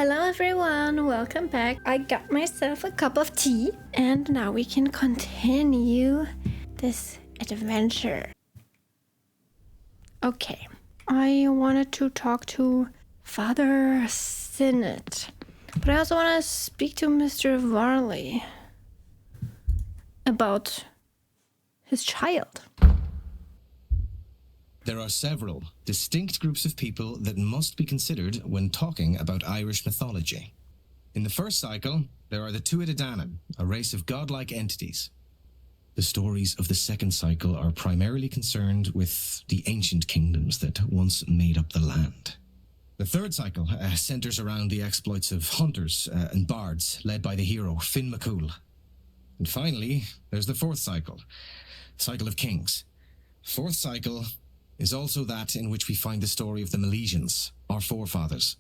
Hello everyone, welcome back. I got myself a cup of tea and now we can continue this adventure. Okay, I wanted to talk to Father Sinnott, but I also want to speak to Mr. Varley about his child. There are several distinct groups of people that must be considered when talking about Irish mythology. In the first cycle, there are the Tuatha Danann, a race of godlike entities. The stories of the second cycle are primarily concerned with the ancient kingdoms that once made up the land. The third cycle centres around the exploits of hunters and bards led by the hero Finn McCool. And finally, there's the fourth cycle of Kings. Fourth cycle is also that in which we find the story of the Milesians, our forefathers.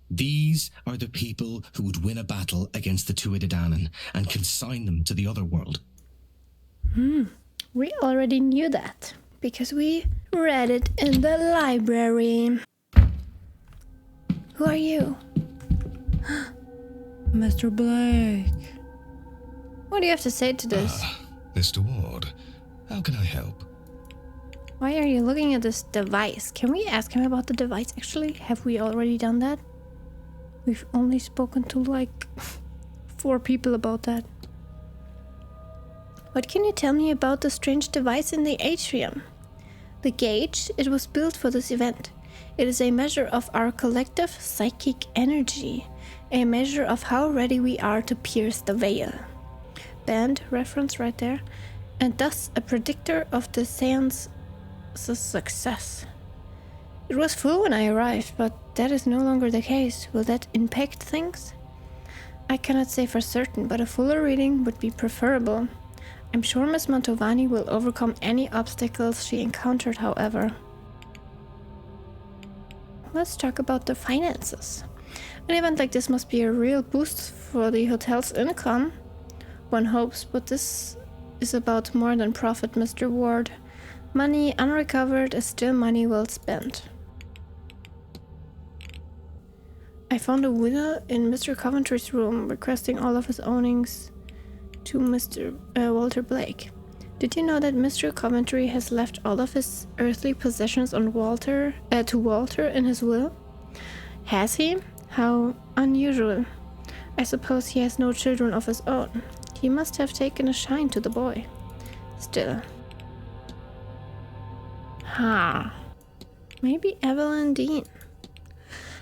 These are the people who would win a battle against the Tuatha Danann and consign them to the other world. We already knew that because we read it in the library. Who are you? Mr. Blake. What do you have to say to this? Mr. Ward, how can I help? Why are you looking at this device? Can we ask him about the device actually? Have we already done that? We've only spoken to like 4 people about that. What can you tell me about the strange device in the atrium? The gauge, it was built for this event. It is a measure of our collective psychic energy, a measure of how ready we are to pierce the veil. Band reference right there. And thus a predictor of the seance success. It was full when I arrived, but that is no longer the case. Will that impact things? I cannot say for certain, but a fuller reading would be preferable. I'm sure Miss Mantovani will overcome any obstacles she encountered, however. Let's talk about the finances. An event like this must be a real boost for the hotel's income. One hopes, but this is about more than profit, Mr. Ward. Money unrecovered is still money well spent. I found a will in Mr. Coventry's room requesting all of his ownings to Mr. Walter Blake. Did you know that Mr. Coventry has left all of his earthly possessions on to Walter in his will? Has he? How unusual. I suppose he has no children of his own. He must have taken a shine to the boy. Still. Maybe Evelyn Dean.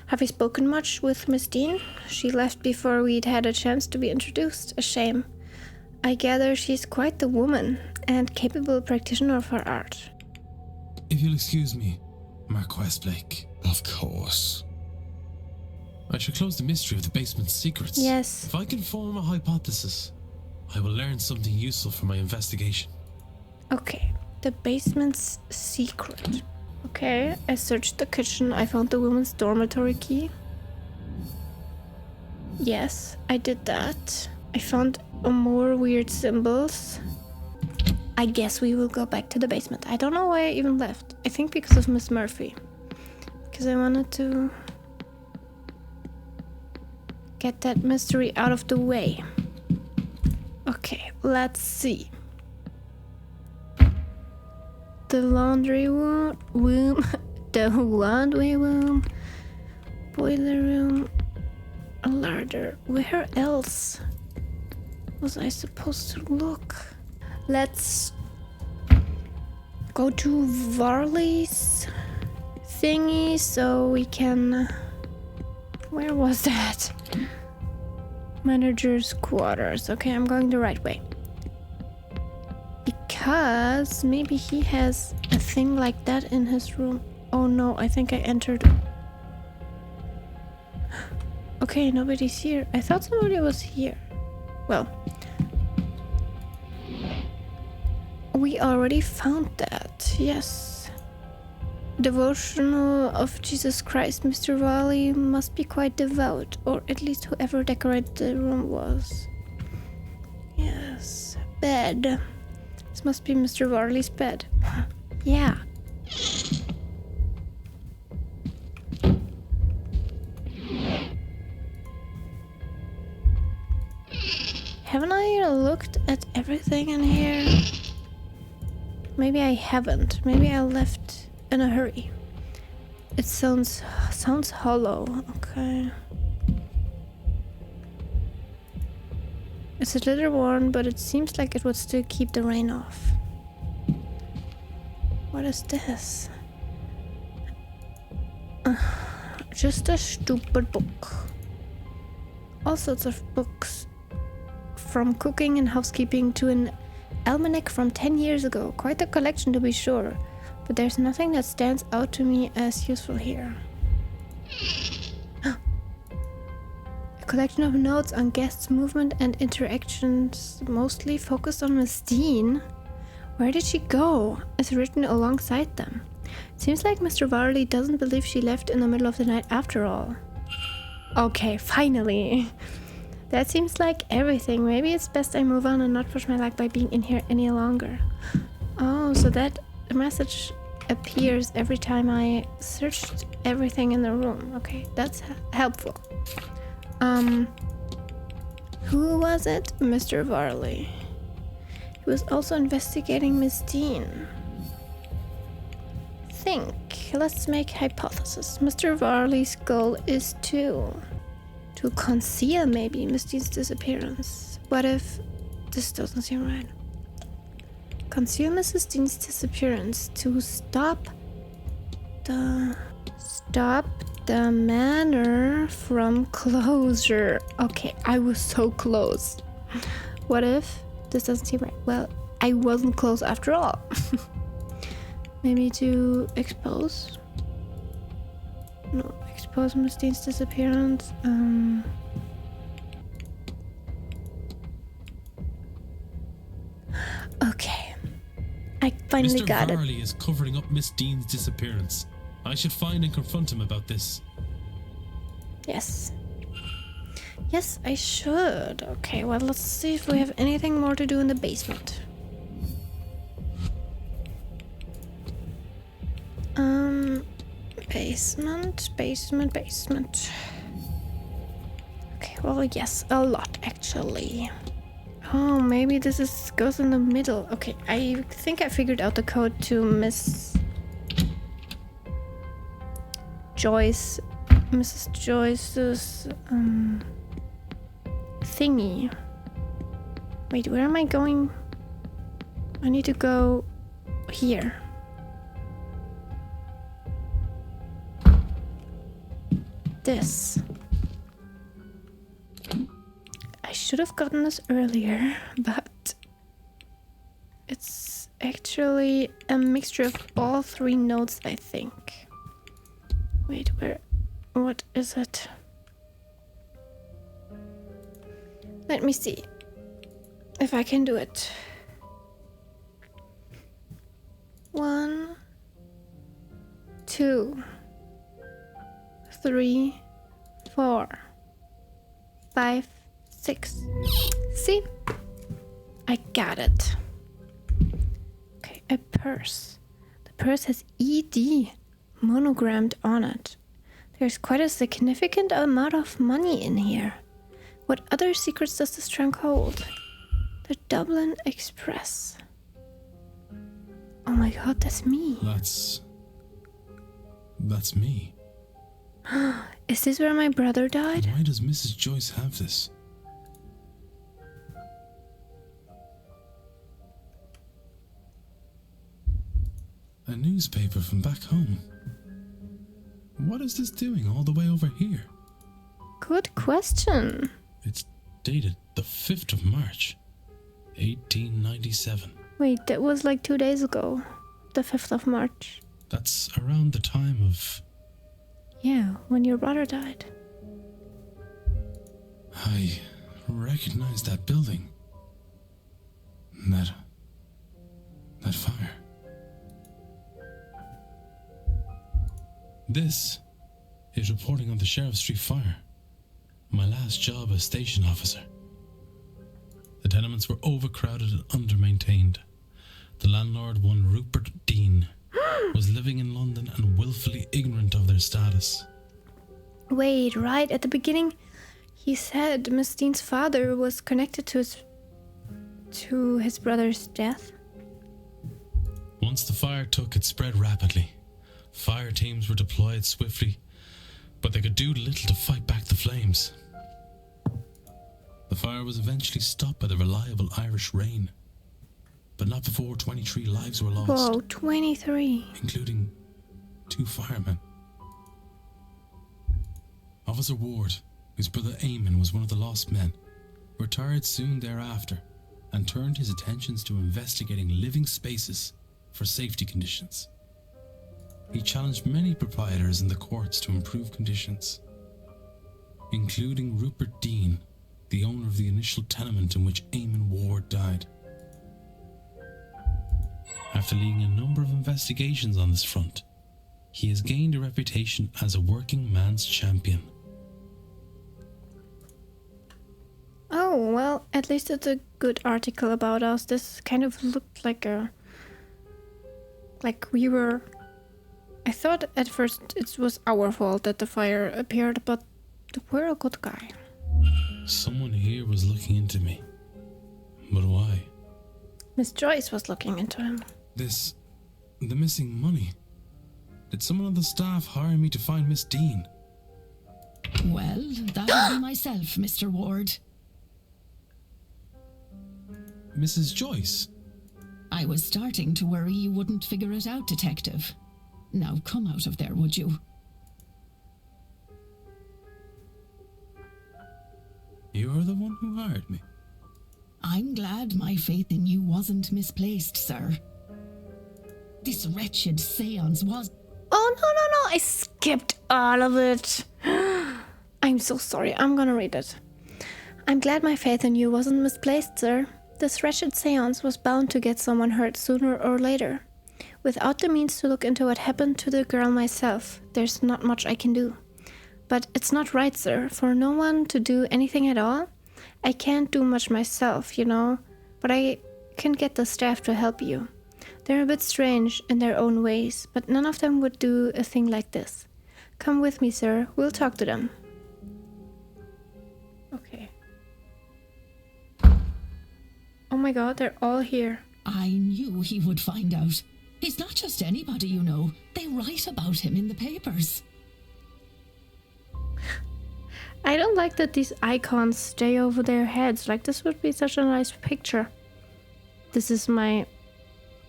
Have you spoken much with Miss Dean? She left before we'd had a chance to be introduced. A shame. I gather she's quite the woman and capable practitioner of her art. If you'll excuse me, Marquess Blake. Of course. I should close the mystery of the basement's secrets. Yes. If I can form a hypothesis, I will learn something useful for my investigation. Okay. The basement's secret. Okay, I searched the kitchen. I found the woman's dormitory key. Yes, I did that. I found more weird symbols. I guess we will go back to the basement. I don't know why I even left. I think because of Miss Murphy. Because I wanted to get that mystery out of the way. Okay, let's see. The laundry room, the laundry room, boiler room, a larder. Where else was I supposed to look? Let's go to Varley's thingy so we can... Where was that? Manager's quarters. Okay, I'm going the right way. Because maybe he has a thing like that in his room. Oh no, I think I entered. Okay, nobody's here. I thought somebody was here. Well, we already found that. Yes. Devotional of Jesus Christ. Mr. Varley must be quite devout, or at least whoever decorated the room was. Yes. Bed. This must be Mr. Varley's bed. Yeah. Haven't I looked at everything in here? Maybe I haven't. Maybe I left in a hurry. It sounds hollow. Okay. It's a little worn, but it seems like it would still keep the rain off. What is this? Just a stupid book. All sorts of books. From cooking and housekeeping to an almanac from 10 years ago. Quite a collection to be sure. But there's nothing that stands out to me as useful here. A collection of notes on guests' movement and interactions, mostly focused on Miss Dean. Where did she go? Is written alongside them. Seems like Mr. Varley doesn't believe she left in the middle of the night after all. Okay, finally. That seems like everything. Maybe it's best I move on and not push my luck by being in here any longer. Oh, so that message appears every time I searched everything in the room. Okay, that's helpful. Who was it? Mr. Varley. He was also investigating Miss Dean. Let's make hypothesis. Mr. Varley's goal is to conceal maybe Miss Dean's disappearance. What if this doesn't seem right? Conceal Mrs. Dean's disappearance to stop the manor from closure. Okay, I was so close. What if this doesn't seem right? Well, I wasn't close after all. Maybe to expose? No, expose Miss Dean's disappearance. Okay. I finally got it. Mr. Varley is covering up Miss Dean's disappearance. I should find and confront him about this. Yes. Yes, I should. Okay, well, let's see if we have anything more to do in the basement. Basement. Okay, well, yes, a lot actually. Oh, maybe this goes in the middle. Okay, I think I figured out the code to Mrs. Joyce's thingy. Wait, where am I going? I need to go here. This. I should have gotten this earlier, but it's actually a mixture of all three notes, I think. Wait, what is it? Let me see if I can do it. 1, 2, 3, 4, 5, 6. See? I got it. Okay, a purse. The purse has ED monogrammed on it. There's quite a significant amount of money in here. What other secrets does this trunk hold? The Dublin Express. Oh my god, that's me. That's me. Is this where my brother died? Why does Mrs. Joyce have this? A newspaper from back home. What is this doing all the way over here? Good question. It's dated the 5th of March, 1897. Wait, that was like 2 days ago. The 5th of March. That's around the time of... Yeah, when your brother died. I recognize that building. That fire. This is reporting on the Sheriff Street fire. My last job as station officer. The tenements were overcrowded and under-maintained. The landlord, one Rupert Dean, was living in London and willfully ignorant of their status. Wait, right at the beginning, He said Miss Dean's father was connected to his brother's death. Once the fire took, it spread rapidly. Fire teams were deployed swiftly, but they could do little to fight back the flames. The fire was eventually stopped by the reliable Irish rain, but not before 23 lives were lost. Whoa, 23. Including 2 firemen. Officer Ward, whose brother Eamon was one of the lost men, retired soon thereafter and turned his attentions to investigating living spaces for safety conditions. He challenged many proprietors in the courts to improve conditions, including Rupert Dean, the owner of the initial tenement in which Eamon Ward died. After leading a number of investigations on this front, he has gained a reputation as a working man's champion. Oh, well, at least it's a good article about us. This kind of looked like we were... I thought at first it was our fault that the fire appeared, but we're a good guy. Someone here was looking into me. But why? Miss Joyce was looking into him. The missing money. Did someone on the staff hire me to find Miss Dean? Well, that would be myself, Mr. Ward. Mrs. Joyce? I was starting to worry you wouldn't figure it out, Detective. Now come out of there, would you? You're the one who hired me. I'm glad my faith in you wasn't misplaced, sir. This wretched séance was... Oh, no, I skipped all of it. I'm so sorry, I'm gonna read it. I'm glad my faith in you wasn't misplaced, sir. This wretched seance was bound to get someone hurt sooner or later. Without the means to look into what happened to the girl myself, there's not much I can do. But it's not right, sir, for no one to do anything at all. I can't do much myself, you know, but I can get the staff to help you. They're a bit strange in their own ways, but none of them would do a thing like this. Come with me, sir. We'll talk to them. Okay. Oh my god, they're all here. I knew he would find out. He's not just anybody, you know. They write about him in the papers. I don't like that these icons stay over their heads. Like, this would be such a nice picture. This is my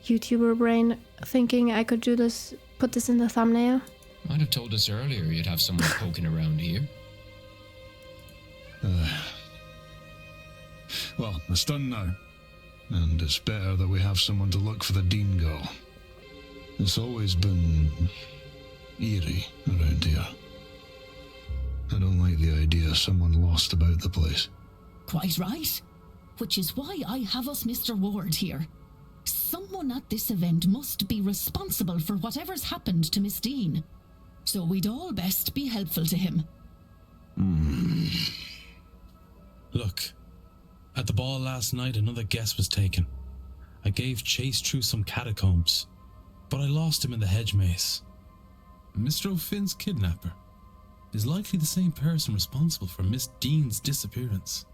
YouTuber brain thinking I could do this, put this in the thumbnail. Might have told us earlier you'd have someone poking around here. Well, it's done now. And it's better that we have someone to look for the Dean girl. It's always been eerie around here. I don't like the idea of someone lost about the place. Quite right. Which is why I have us Mr. Ward here. Someone at this event must be responsible for whatever's happened to Miss Dean. So we'd all best be helpful to him. Look, at the ball last night, another guess was taken. I gave chase through some catacombs, but I lost him in the hedge maze. Mr. O'Finn's kidnapper is likely the same person responsible for Miss Dean's disappearance.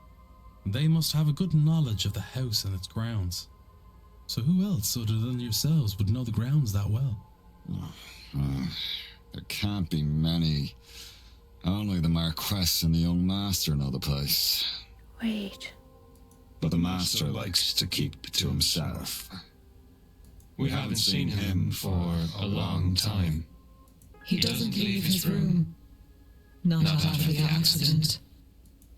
They must have a good knowledge of the house and its grounds. So who else other than yourselves would know the grounds that well? There can't be many. Only the Marquess and the young master know the place. Wait. But the master likes to keep to himself. We haven't seen him for a long time. He doesn't leave his room. Not after the accident.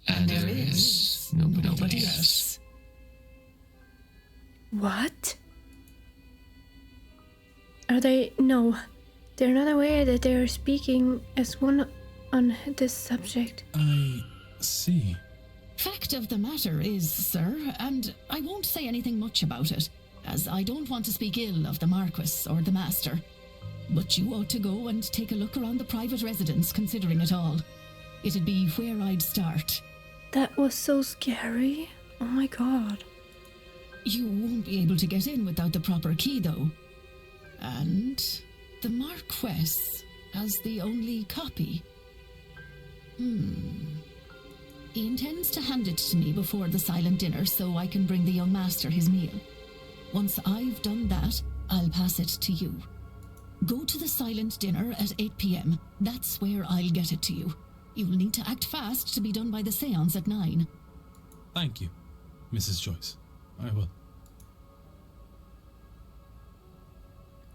And there is nobody else. What? Are they... No. They're not aware that they are speaking as one on this subject. I see. Fact of the matter is, sir, and I won't say anything much about it, as I don't want to speak ill of the Marquess or the Master. But you ought to go and take a look around the private residence, considering it all. It'd be where I'd start. That was so scary. Oh my god. You won't be able to get in without the proper key, though. And the Marquess as the only copy. He intends to hand it to me before the silent dinner so I can bring the young master his meal. Once I've done that, I'll pass it to you. Go to the silent dinner at 8 p.m. That's where I'll get it to you. You'll need to act fast to be done by the seance at 9. Thank you, Mrs. Joyce. I will.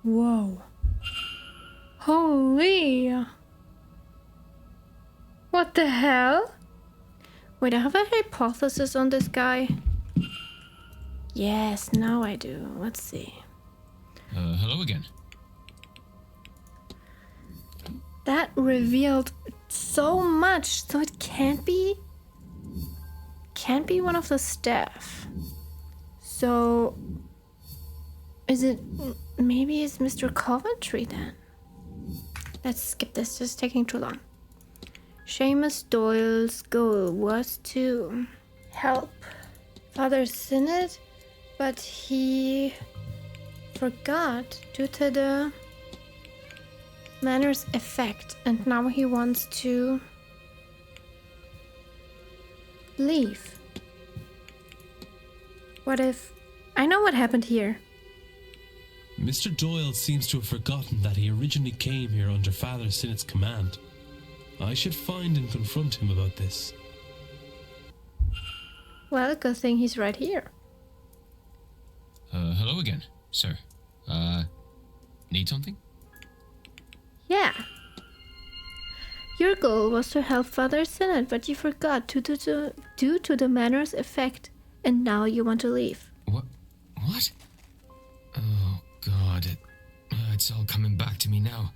Whoa. Holy. What the hell? Wait, I have a hypothesis on this guy. Yes, now I do. Let's see. Hello again. That revealed so much, so it can't be one of the staff. So is it, maybe it's Mr. Coventry then? Let's skip this, it's taking too long. Seamus Doyle's goal was to help Father Synod, but he forgot due to the Manor's effect, and now he wants to leave. What if... I know what happened here. Mr. Doyle seems to have forgotten that he originally came here under Father Synod's command. I should find and confront him about this. Well, good thing he's right here. Hello again, sir. Need something? Yeah. Your goal was to help Father Synod, but you forgot due to the Manor's effect, and now you want to leave. What? Oh, God. It's all coming back to me now.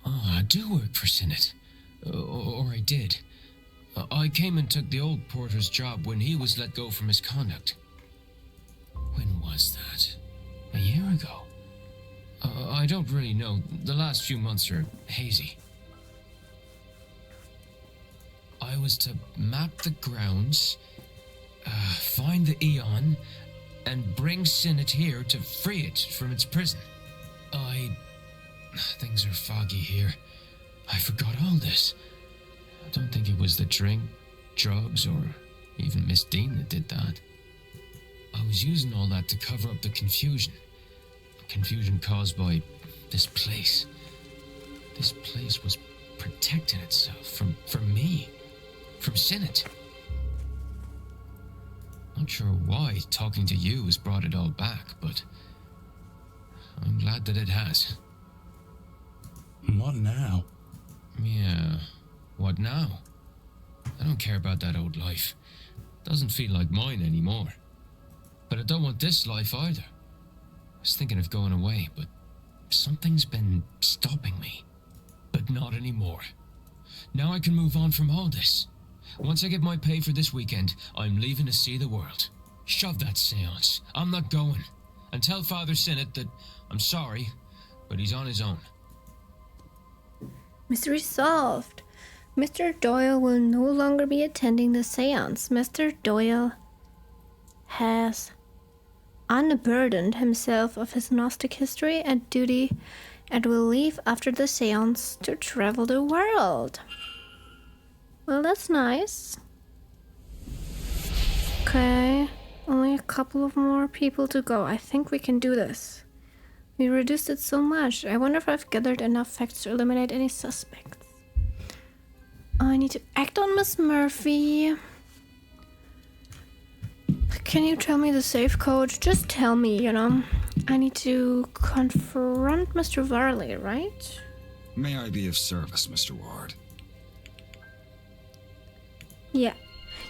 Oh, I do work for Synod. Or I did. I came and took the old porter's job when he was let go from his conduct. When was that? A year ago? I don't really know. The last few months are hazy. I was to map the grounds, find the Eon, and bring Synod here to free it from its prison. Things are foggy here. I forgot all this. I don't think it was the drink, drugs, or even Miss Dean that did that. I was using all that to cover up the confusion. Confusion caused by this place. This place was protecting itself from me, from Synod. Not sure why talking to you has brought it all back, but I'm glad that it has. What now? Yeah, what now? I don't care about that old life. Doesn't feel like mine anymore. But I don't want this life either. I was thinking of going away, but something's been stopping me. But not anymore. Now I can move on from all this. Once I get my pay for this weekend, I'm leaving to see the world. Shove that seance. I'm not going. And tell Father Synod that I'm sorry, but he's on his own. Mystery solved. Mr. Doyle will no longer be attending the seance. Mr. Doyle has unburdened himself of his Gnostic history and duty and will leave after the seance to travel the world. Well, that's nice. Okay, only a couple of more people to go. I think we can do this. We reduced it so much. I wonder if I've gathered enough facts to eliminate any suspects. I need to act on Miss Murphy. Can you tell me the safe code? Just tell me, you know. I need to confront Mr. Varley, right? May I be of service, Mr. Ward? Yeah.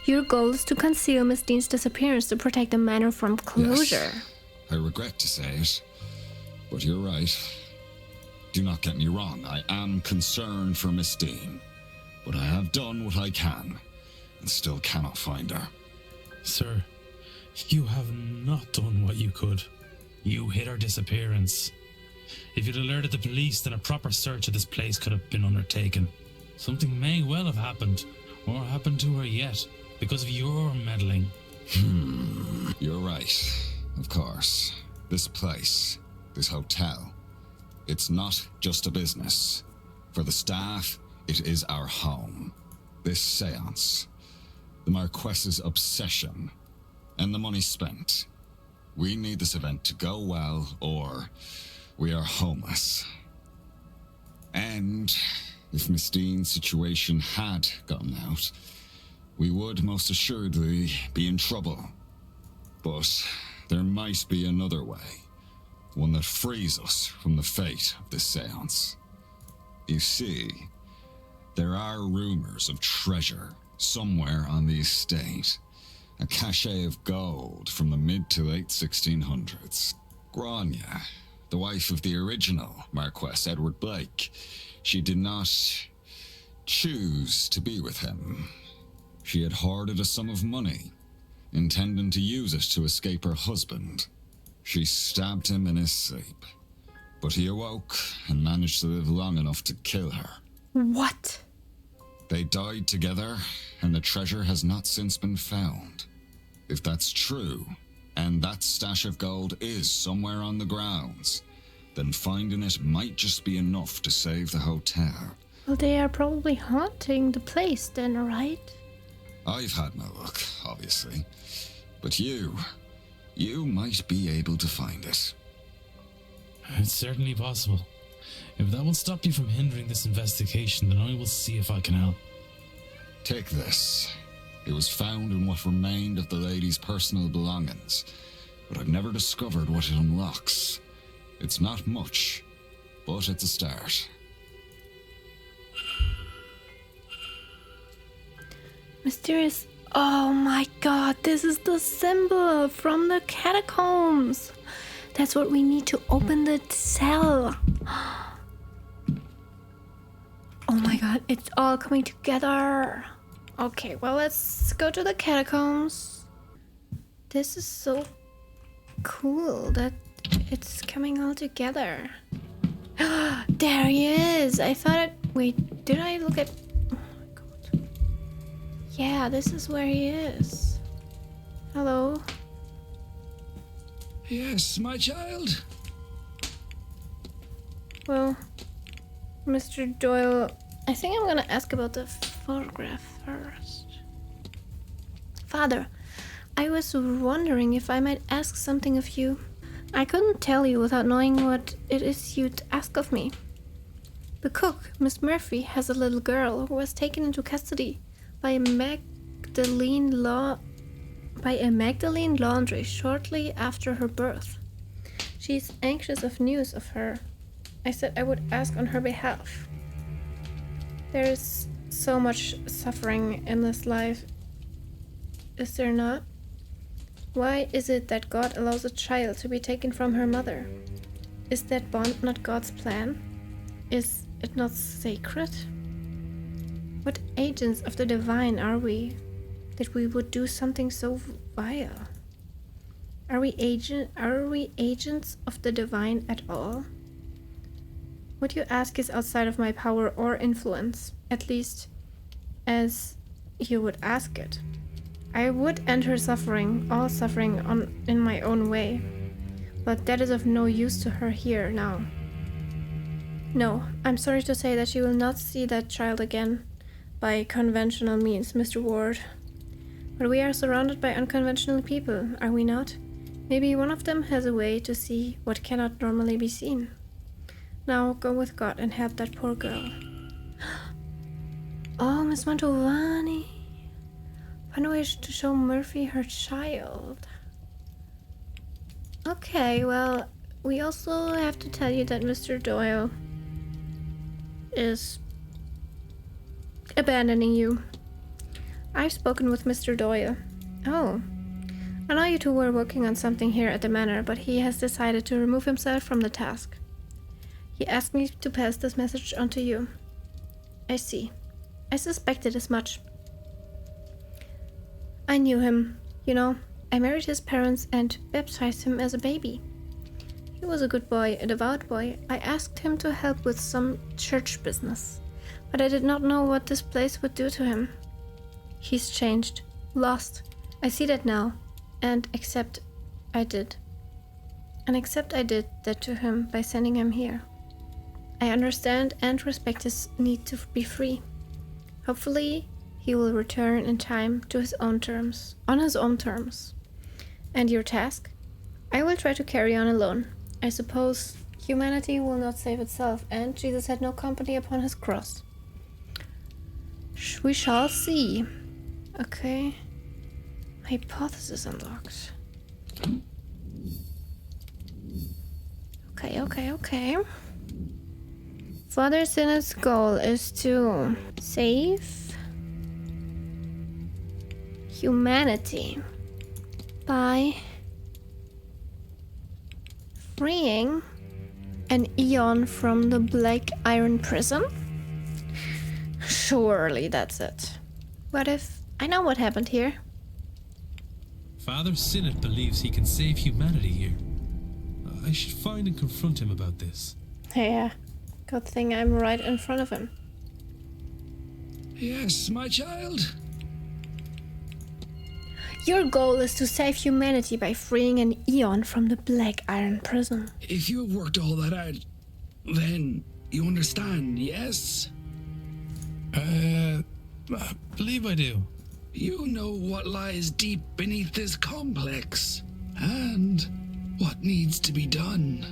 Your goal is to conceal Miss Dean's disappearance to protect the manor from closure. Yes. I regret to say it, but you're right. Do not get me wrong. I am concerned for Miss Dean, but I have done what I can and still cannot find her. Sir, you have not done what you could. You hid her disappearance. If you'd alerted the police, then a proper search of this place could have been undertaken. Something may well have happened, or happened to her yet, because of your meddling. You're right, of course. This place, this hotel, it's not just a business. For the staff, it is our home. This seance, the Marquess's obsession, and the money spent. We need this event to go well, or we are homeless. And if Miss Dean's situation had gotten out, we would most assuredly be in trouble. But there might be another way, one that frees us from the fate of this seance. You see, there are rumors of treasure somewhere on the estate, a cachet of gold from the mid to late 1600s. Grania, the wife of the original Marquess Edward Blake, she did not choose to be with him. She had hoarded a sum of money, intending to use it to escape her husband. She stabbed him in his sleep, but he awoke and managed to live long enough to kill her. What? They died together, and the treasure has not since been found. If that's true, and that stash of gold is somewhere on the grounds, then finding it might just be enough to save the hotel. Well, they are probably haunting the place then, right? I've had no luck, obviously. But you might be able to find it. It's certainly possible. If that will stop you from hindering this investigation, then I will see if I can help. Take this. It was found in what remained of the lady's personal belongings, but I've never discovered what it unlocks. It's not much, but it's a start. Mysterious. Oh my god, this is the symbol from the catacombs. That's what we need to open the cell. Oh my god, it's all coming together. Okay, well, let's go to the catacombs. This is so cool that it's coming all together. There he is. I thought it... Wait, did I look at... Oh my god. Yeah, this is where he is. Hello. Yes, my child. Well, Mr. Doyle, I think I'm gonna ask about the photograph first. Father, I was wondering if I might ask something of you. I couldn't tell you without knowing what it is you'd ask of me. The cook, Miss Murphy, has a little girl who was taken into custody by a Magdalene laundry shortly after her birth. She is anxious of news of her. I said I would ask on her behalf. There is so much suffering in this life, is there not? Why is it that God allows a child to be taken from her mother? Is that bond not God's plan? Is it not sacred? What agents of the divine are we, that we would do something so vile? Are we agents of the divine at all? What you ask is outside of my power or influence, at least as you would ask it. I would end her suffering, all suffering, in my own way, but that is of no use to her here now. No, I'm sorry to say that she will not see that child again by conventional means, Mr. Ward. But we are surrounded by unconventional people, are we not? Maybe one of them has a way to see what cannot normally be seen. Now go with God and help that poor girl. Oh, Miss Mantovani. Find a way to show Murphy her child. Okay, well, we also have to tell you that Mr. Doyle is abandoning you. I've spoken with Mr. Doyle. Oh, I know you two were working on something here at the Manor, but he has decided to remove himself from the task. He asked me to pass this message on to you. I see. I suspected as much. I knew him, you know. I married his parents and baptized him as a baby. He was a good boy, a devout boy. I asked him to help with some church business, but I did not know what this place would do to him. He's changed, lost. I see that now, and accept I did that to him by sending him here. I understand and respect his need to be free. Hopefully, He will return in time to his own terms, on his own terms. And your task? I will try to carry on alone. I suppose humanity will not save itself, and Jesus had no company upon his cross. We shall see. Okay. Hypothesis unlocked. Okay. Father Sinno's goal is to save humanity by freeing an Eon from the black iron prison? Surely that's it. What if I know what happened here? Father Sinnott believes he can save humanity here. I should find and confront him about this. Yeah, good thing I'm right in front of him. Yes, my child. Your goal is to save humanity by freeing an Eon from the black iron prison. If you have worked all that out, then you understand, yes? I believe I do. You know what lies deep beneath this complex, and what needs to be done.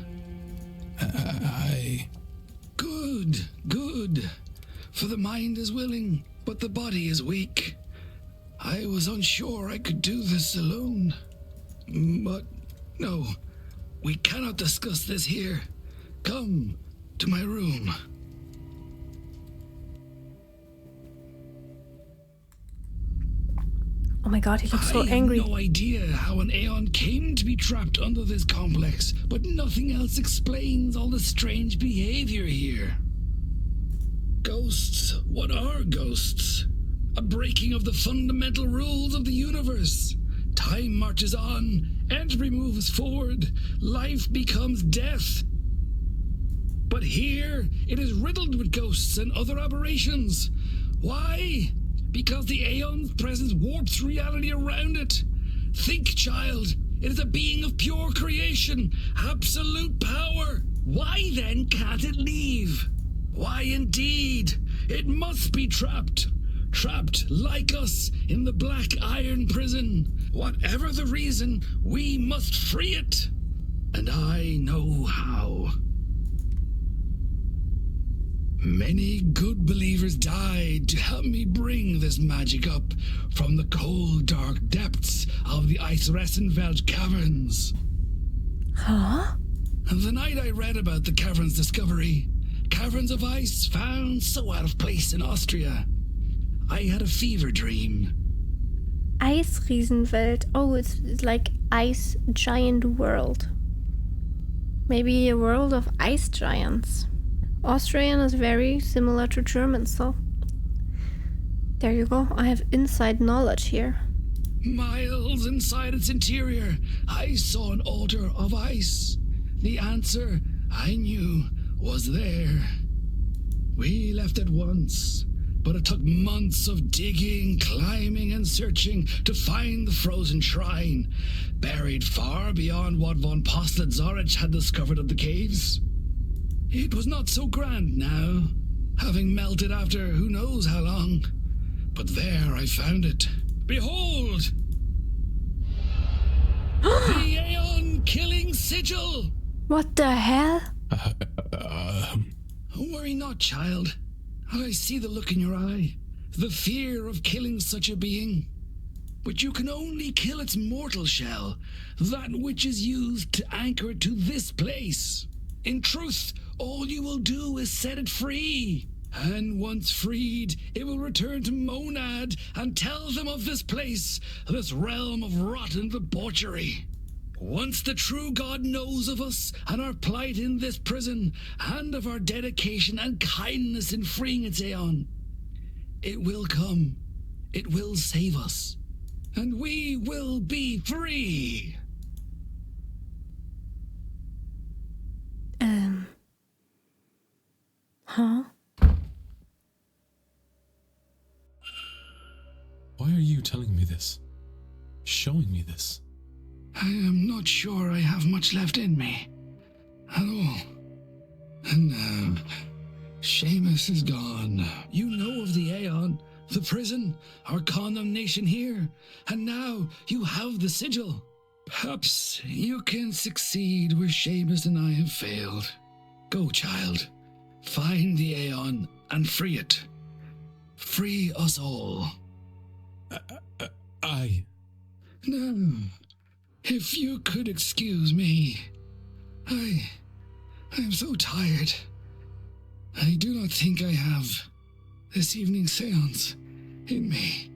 Good. For the mind is willing, but the body is weak. I was unsure I could do this alone. But no, we cannot discuss this here. Come to my room. Oh my god, he looks so I angry. have no idea how an Aeon came to be trapped under this complex, but nothing else explains all the strange behavior here. Ghosts? What are ghosts? A breaking of the fundamental rules of the universe. Time marches on, entropy moves forward, life becomes death. But here, it is riddled with ghosts and other aberrations. Why? Because the Aeon's presence warps reality around it. Think, child. It is a being of pure creation, absolute power. Why then can't it leave? Why indeed? It must be trapped. Trapped like us in the black iron prison. Whatever the reason, we must free it. And I know how. Many good believers died to help me bring this magic up from the cold, dark depths of the Eisressenfeld caverns. Huh? The night I read about the caverns' discovery, caverns of ice found so out of place in Austria, I had a fever dream. Eisriesenwelt. Oh, it's like ice giant world. Maybe a world of ice giants. Austrian is very similar to German, so there you go. I have inside knowledge here. Miles inside its interior, I saw an altar of ice. The answer, I knew, was there. We left at once, but it took months of digging, climbing, and searching to find the frozen shrine, buried far beyond what von Postlett-Zorich had discovered of the caves. It was not so grand now, having melted after who knows how long. But there I found it. Behold! The Aeon-killing sigil! What the hell? Worry not, child. I see the look in your eye, the fear of killing such a being. But you can only kill its mortal shell, that which is used to anchor it to this place. In truth, all you will do is set it free. And once freed, it will return to Monad and tell them of this place, this realm of rotten debauchery. Once the true God knows of us and our plight in this prison, and of our dedication and kindness in freeing its Aeon, it will come, it will save us, and we will be free. Huh? Why are you telling me this? Showing me this? I am not sure I have much left in me. At all. And now, Seamus is gone. You know of the Aeon, The prison, our condemnation here, and now you have the sigil. Perhaps you can succeed where Seamus and I have failed. Go, child. Find the Aeon and free it. Free us all. No. If you could excuse me. I'm so tired. I do not think I have this evening's seance in me.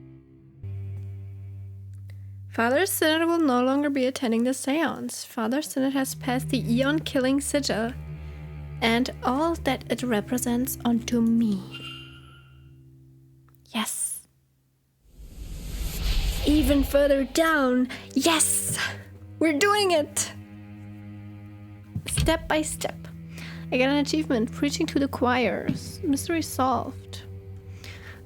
Father Synod will no longer be attending the seance. Father Synod has passed the Eon-killing sigil and all that it represents onto me. Yes. Even further down. Yes! We're doing it! Step by step. I got an achievement, preaching to the choirs. Mystery solved.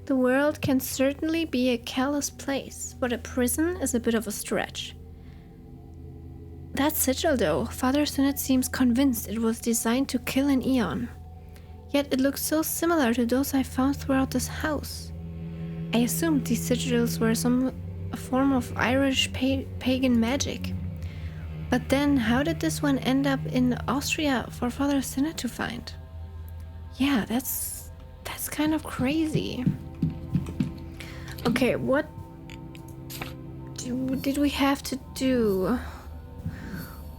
The world can certainly be a callous place, but a prison is a bit of a stretch. That sigil though, Father Synod seems convinced it was designed to kill an Eon. Yet it looks so similar to those I found throughout this house. I assumed these sigils were some form of Irish pagan magic. But then, how did this one end up in Austria for Father Synod to find? Yeah, that's kind of crazy. Okay, what did we have to do?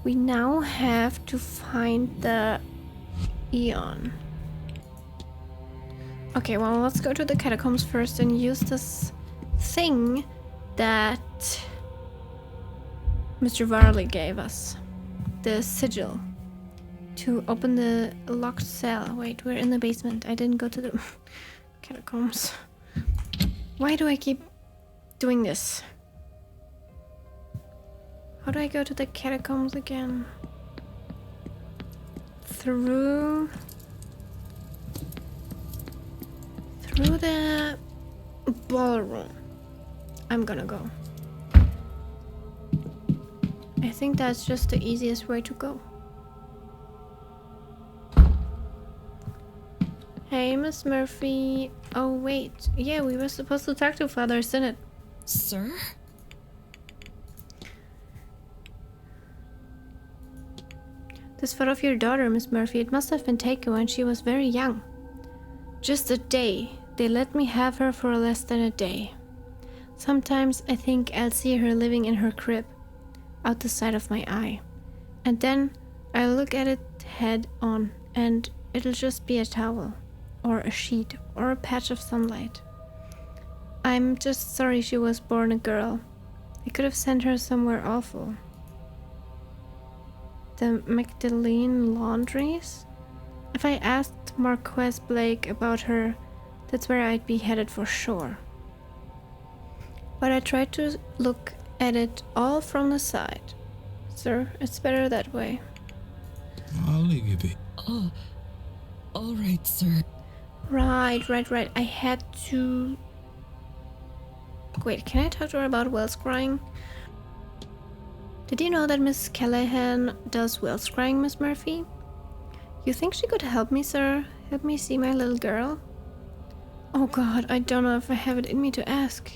We now have to find the Eon. Okay, well, let's go to the catacombs first and use this thing that Mr. Varley gave us, the sigil, to open the locked cell. Wait, we're in the basement. I didn't go to the catacombs. Why do I keep doing this? How do I go to the catacombs again? Through the ballroom. I'm gonna go. I think that's just the easiest way to go. Hey, Miss Murphy. Oh, wait. Yeah, we were supposed to talk to Father Synod. Sir? This photo of your daughter, Miss Murphy, it must have been taken when she was very young. Just a day. They let me have her for less than a day. Sometimes I think I'll see her living in her crib, out the side of my eye. And then I'll look at it head on, and it'll just be a towel, or a sheet, or a patch of sunlight. I'm just sorry she was born a girl. I could have sent her somewhere awful. The Magdalene Laundries? If I asked Marquez Blake about her, that's where I'd be headed for sure. But I tried to look at it all from the side. Sir, it's better that way. I'll leave you be. Oh, all right, sir. Right. I had to... Wait, can I talk to her about well scrying? Did you know that Miss Callahan does well scrying, Miss Murphy? You think she could help me, sir? Help me see my little girl? Oh god, I don't know if I have it in me to ask.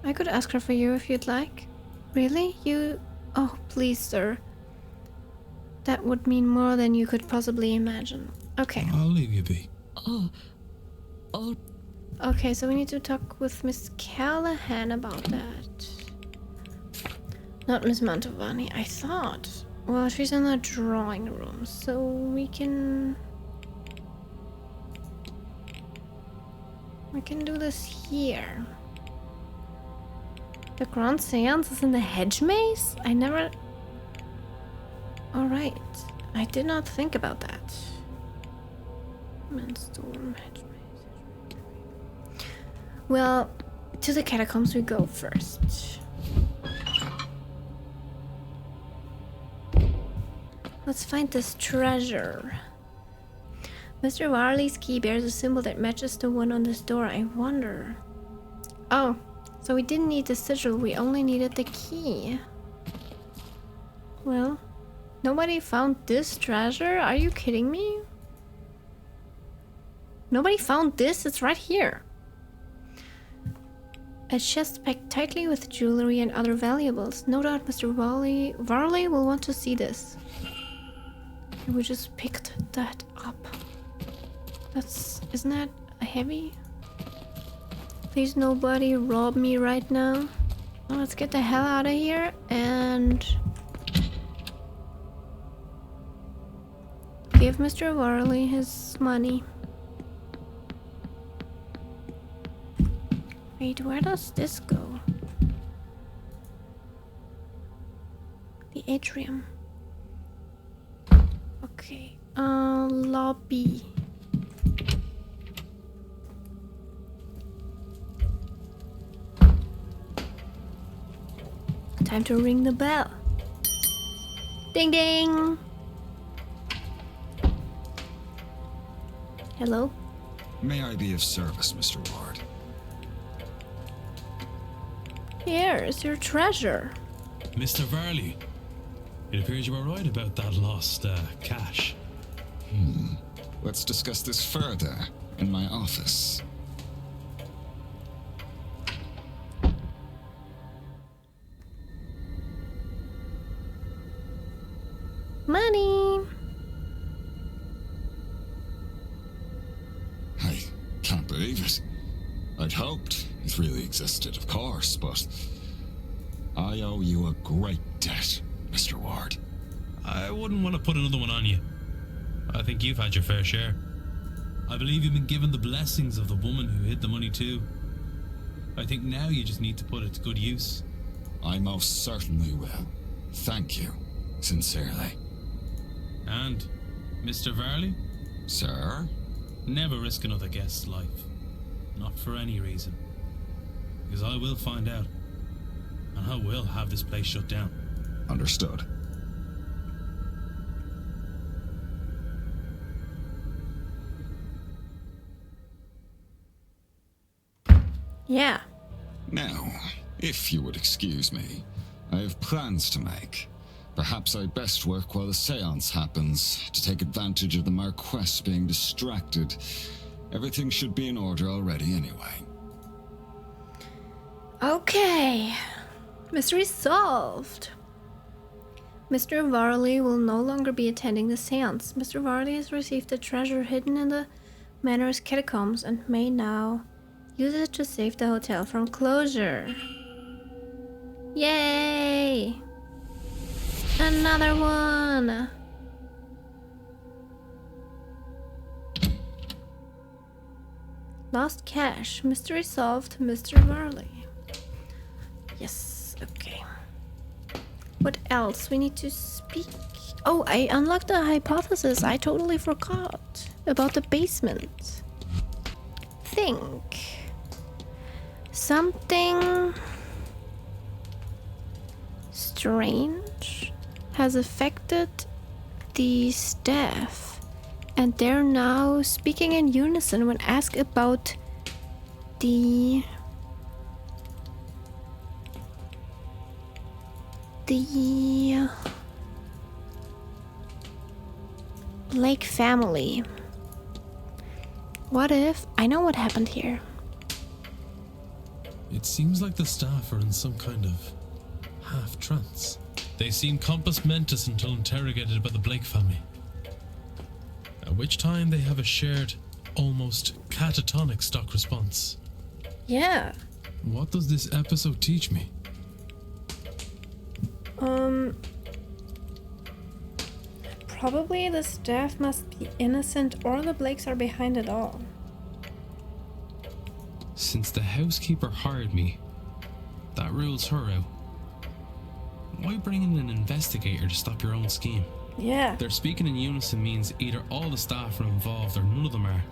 I could ask her for you if you'd like. Really? You... Oh, please, sir. That would mean more than you could possibly imagine. Okay. I'll leave you be. Oh. Okay, so we need to talk with Miss Callahan about that. Not Miss Mantovani, I thought. Well, she's in the drawing room, so we can do this here. The Grand Seance is in the hedge maze? I never... Alright. I did not think about that. Mandstorm, hedge maze. Well, to the catacombs we go first. Let's find this treasure. Mr. Warley's key bears a symbol that matches the one on this door. I wonder... Oh. So we didn't need the sigil, we only needed the key. Well, nobody found this treasure? Are you kidding me? Nobody found this? It's right here. A chest packed tightly with jewelry and other valuables. No doubt Mr. Varley will want to see this. We just picked that up. Isn't that heavy? Please nobody rob me right now. Well, let's get the hell out of here and give Mr. Varley his money. Wait, where does this go? The atrium. Okay, lobby. Time to ring the bell. Ding ding! Hello? May I be of service, Mr. Ward? Here's your treasure. Mr. Varley, it appears you were right about that lost cash. Let's discuss this further in my office. Money! I can't believe it. I'd hoped it really existed, of course, but I owe you a great debt, Mr. Ward. I wouldn't want to put another one on you. I think you've had your fair share. I believe you've been given the blessings of the woman who hid the money too. I think now you just need to put it to good use. I most certainly will. Thank you, sincerely. And, Mr. Varley? Sir? Never risk another guest's life. Not for any reason. Because I will find out. And I will have this place shut down. Understood. Yeah. Now, if you would excuse me, I have plans to make. Perhaps I'd best work while the seance happens, to take advantage of the Marquess being distracted. Everything should be in order already anyway. Okay. Mystery solved. Mr. Varley will no longer be attending the seance. Mr. Varley has received a treasure hidden in the Manor's catacombs and may now use it to save the hotel from closure. Yay! Another one! Lost cash. Mystery solved. Mr. Varley. Yes, okay. What else? We need to speak. Oh, I unlocked the hypothesis. I totally forgot about the basement. Think. Something strange has affected the staff, and they're now speaking in unison when asked about the Blake family. What if I know what happened here? It seems like the staff are in some kind of half-trance. They seem compos mentis until interrogated by the Blake family. At which time they have a shared, almost catatonic stock response. Yeah. What does this episode teach me? Probably the staff must be innocent or the Blakes are behind it all. Since the housekeeper hired me, that rules her out. Why bring in an investigator to stop your own scheme? Yeah. Their speaking in unison means either all the staff are involved or none of them are.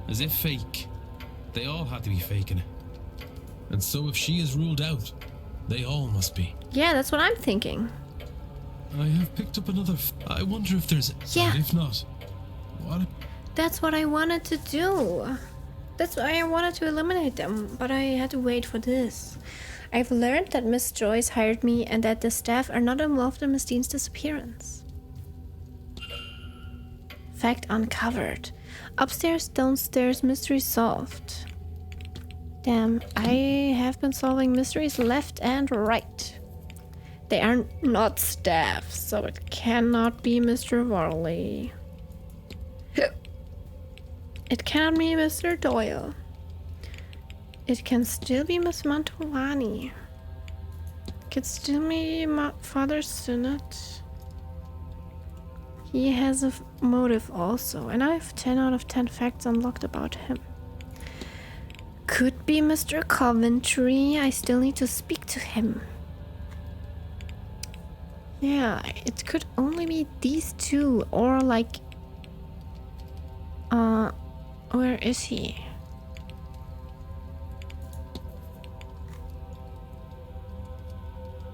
As if fake. They all had to be faking it. And so if she is ruled out, they all must be. Yeah, that's what I'm thinking. I have picked up another. I wonder if there's. Yeah. If not, what? That's what I wanted to do. That's why I wanted to eliminate them, but I had to wait for this. I've learned that Miss Joyce hired me and that the staff are not involved in Miss Dean's disappearance. Fact uncovered. Upstairs, downstairs, mystery solved. Damn, I have been solving mysteries left and right. They are not staff, so it cannot be Mr. Varley. It cannot be Mr. Doyle. It can still be Miss Mantovani. It could still be Father Sinnott. He has a motive also, and I have 10 out of 10 facts unlocked about him. Could be Mr. Coventry. I still need to speak to him. Yeah, it could only be these two, or like... where is he?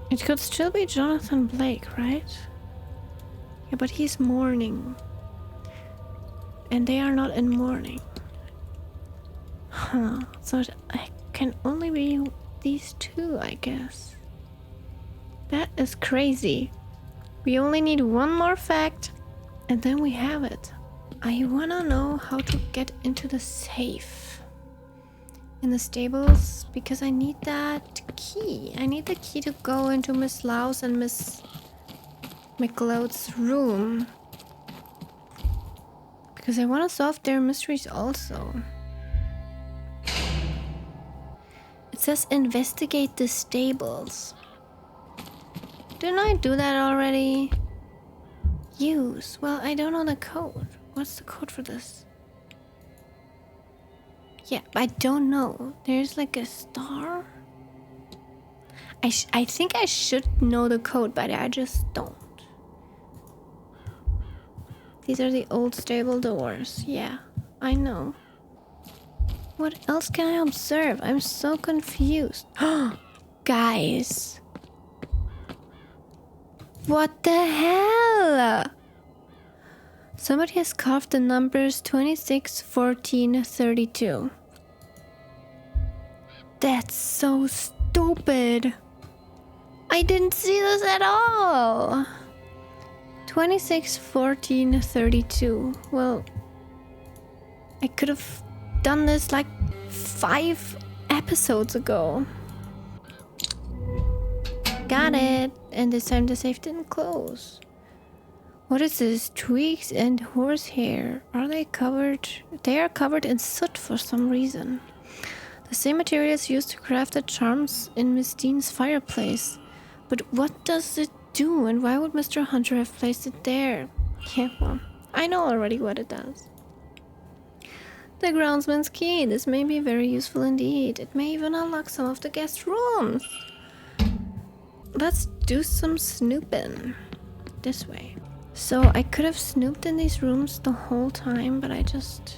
It could still be Jonathan Blake, right? Yeah, but he's mourning. And they are not in mourning. Huh, so it can only be these two, I guess. That is crazy. We only need one more fact, and then we have it. I wanna know how to get into the safe in the stables, because I need that key. I need the key to go into Miss Lau's and Miss McLeod's room, because I want to solve their mysteries also. It says investigate the stables. Didn't I do that already? Use. Well, I don't know the code. What's the code for this? Yeah, I don't know. There's like a star. I think I should know the code, but I just don't. These are the old stable doors. Yeah, I know. What else can I observe? I'm so confused. Guys. What the hell? Somebody has carved the numbers 26, 14, 32. That's so stupid. I didn't see this at all. 26, 14, 32. Well, I could have done this like 5 episodes ago. Got it. And this time the safe didn't close. What is this? Twigs and horsehair. Are they covered? They are covered in soot for some reason. The same materials used to craft the charms in Miss Dean's fireplace. But what does it do, and why would Mr. Hunter have placed it there? Yeah, well, I know already what it does. The groundsman's key. This may be very useful indeed. It may even unlock some of the guest rooms. Let's do some snooping. This way. So I could have snooped in these rooms the whole time, but I just...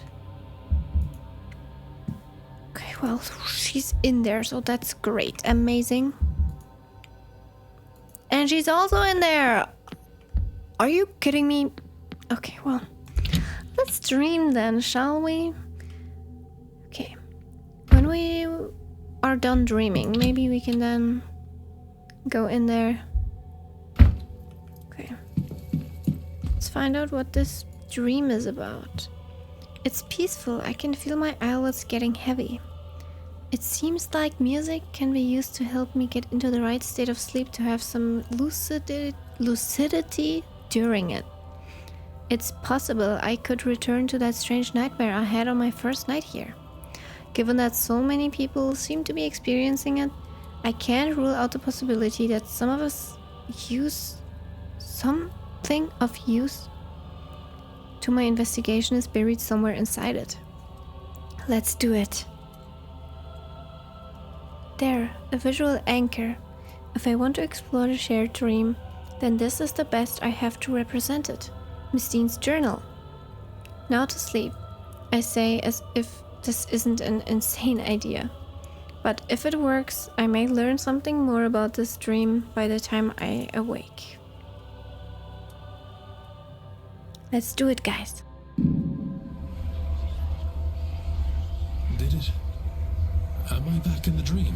Okay, well, she's in there, so that's great. Amazing. And she's also in there! Are you kidding me? Okay, well, let's dream then, shall we? Okay. When we are done dreaming, maybe we can then go in there. Okay. Let's find out what this dream is about. It's peaceful. I can feel my eyelids getting heavy. It seems like music can be used to help me get into the right state of sleep, to have some lucidity during it. It's possible I could return to that strange nightmare I had on my first night here. Given that so many people seem to be experiencing it, I can't rule out the possibility that some of us use something of use to my investigation is buried somewhere inside it. Let's do it. There, a visual anchor. If I want to explore the shared dream, then this is the best I have to represent it. Miss Dean's journal. Now to sleep, I say, as if this isn't an insane idea. But if it works, I may learn something more about this dream by the time I awake. Let's do it, guys. Did it? Am I back in the dream?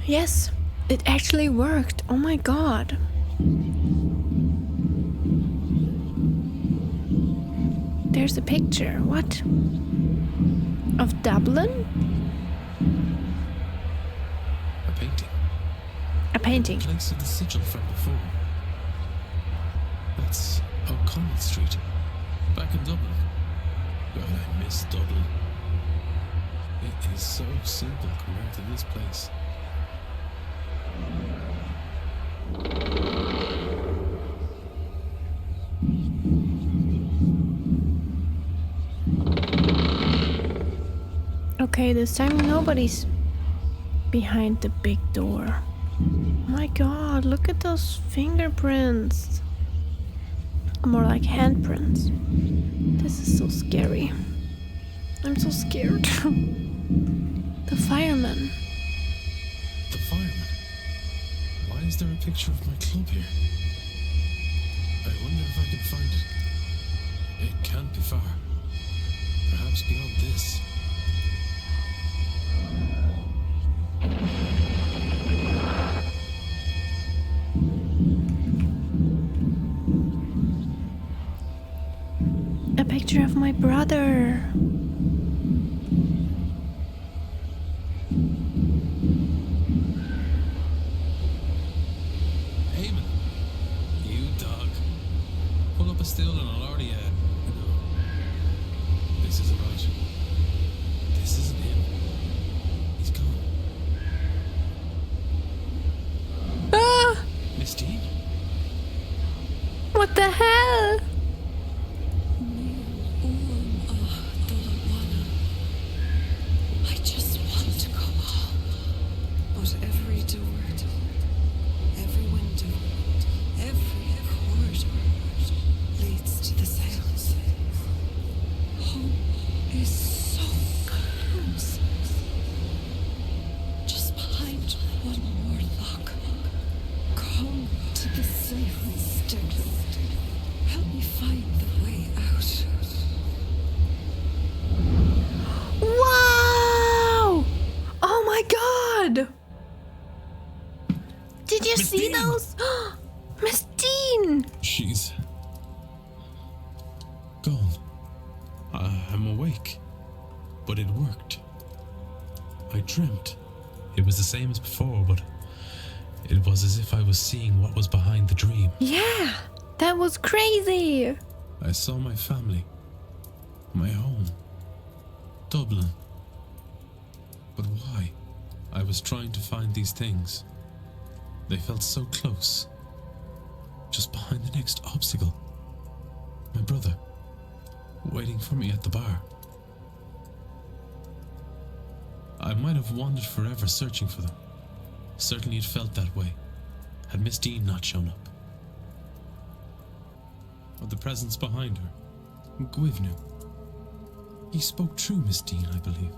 Yes, it actually worked. Oh my god. There's a picture. What? Of Dublin? A painting. The place of the sigil from before. That's O'Connell Street, back in Dublin. God, I miss Dublin. It is so simple compared to this place. Okay, this time nobody's behind the big door. My god, look at those fingerprints. More like handprints. This is so scary. I'm so scared. The fireman. The fireman? Why is there a picture of my club here? I wonder if I can find it. It can't be far. Perhaps beyond this. A picture of my brother. Eamon, you dog. Pull up a stool and I'll already, no. This isn't right. This isn't him. He's gone. Ah! Miss Dean? What the hell? I just want to go home. But every door, every window, every corridor leads to the seance. Home is so close. Just behind one more lock. Come to the seance, Declan. Help me find the way out. Wow! Oh my god! Did you Miss see Dean! those? Miss Dean! She's gone. I'm awake. But it worked. I dreamt. It was the same as before, but it was as if I was seeing what was behind the dream. Yeah! That was crazy! I saw my family, my home, Dublin. But why? I was trying to find these things. They felt so close. Just behind the next obstacle. My brother, waiting for me at the bar. I might have wandered forever searching for them. Certainly it felt that way, had Miss Dean not shown up. Or the presence behind her, Gwivnu. He spoke true, Miss Dean, I believe.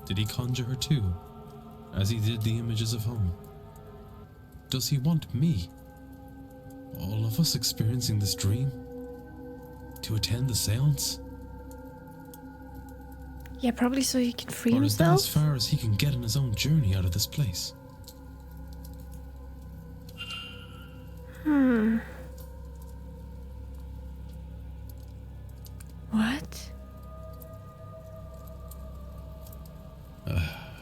Did he conjure her too, as he did the images of home? Does he want me, all of us experiencing this dream, to attend the seance? Yeah, probably so he can free Or is that himself. as far as he can get in his own journey out of this place? What?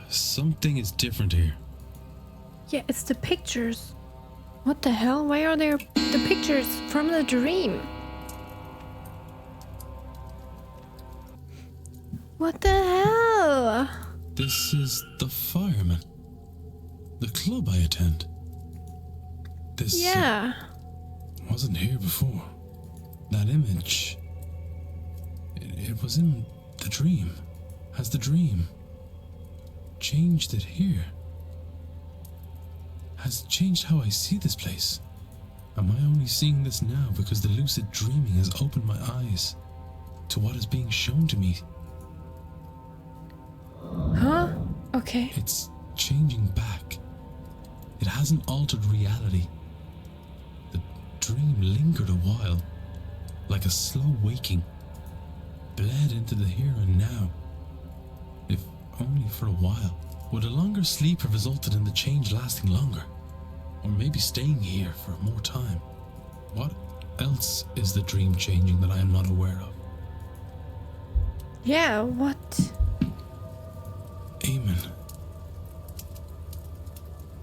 Something is different here. Yeah, it's the pictures. What the hell? Why are there the pictures from the dream? What the hell? This is the fireman. The club I attend. This Yeah. wasn't here before. That image. It was in the dream. Has the dream changed it here? Has changed how I see this place? Am I only seeing this now because the lucid dreaming has opened my eyes to what is being shown to me? Huh? Okay. It's changing back. It hasn't altered reality. The dream lingered a while, like a slow waking, bled into the here and now, if only for a while. Would a longer sleep have resulted in the change lasting longer? Or maybe staying here for more time? What else is the dream changing that I am not aware of? Yeah, what? Eamon.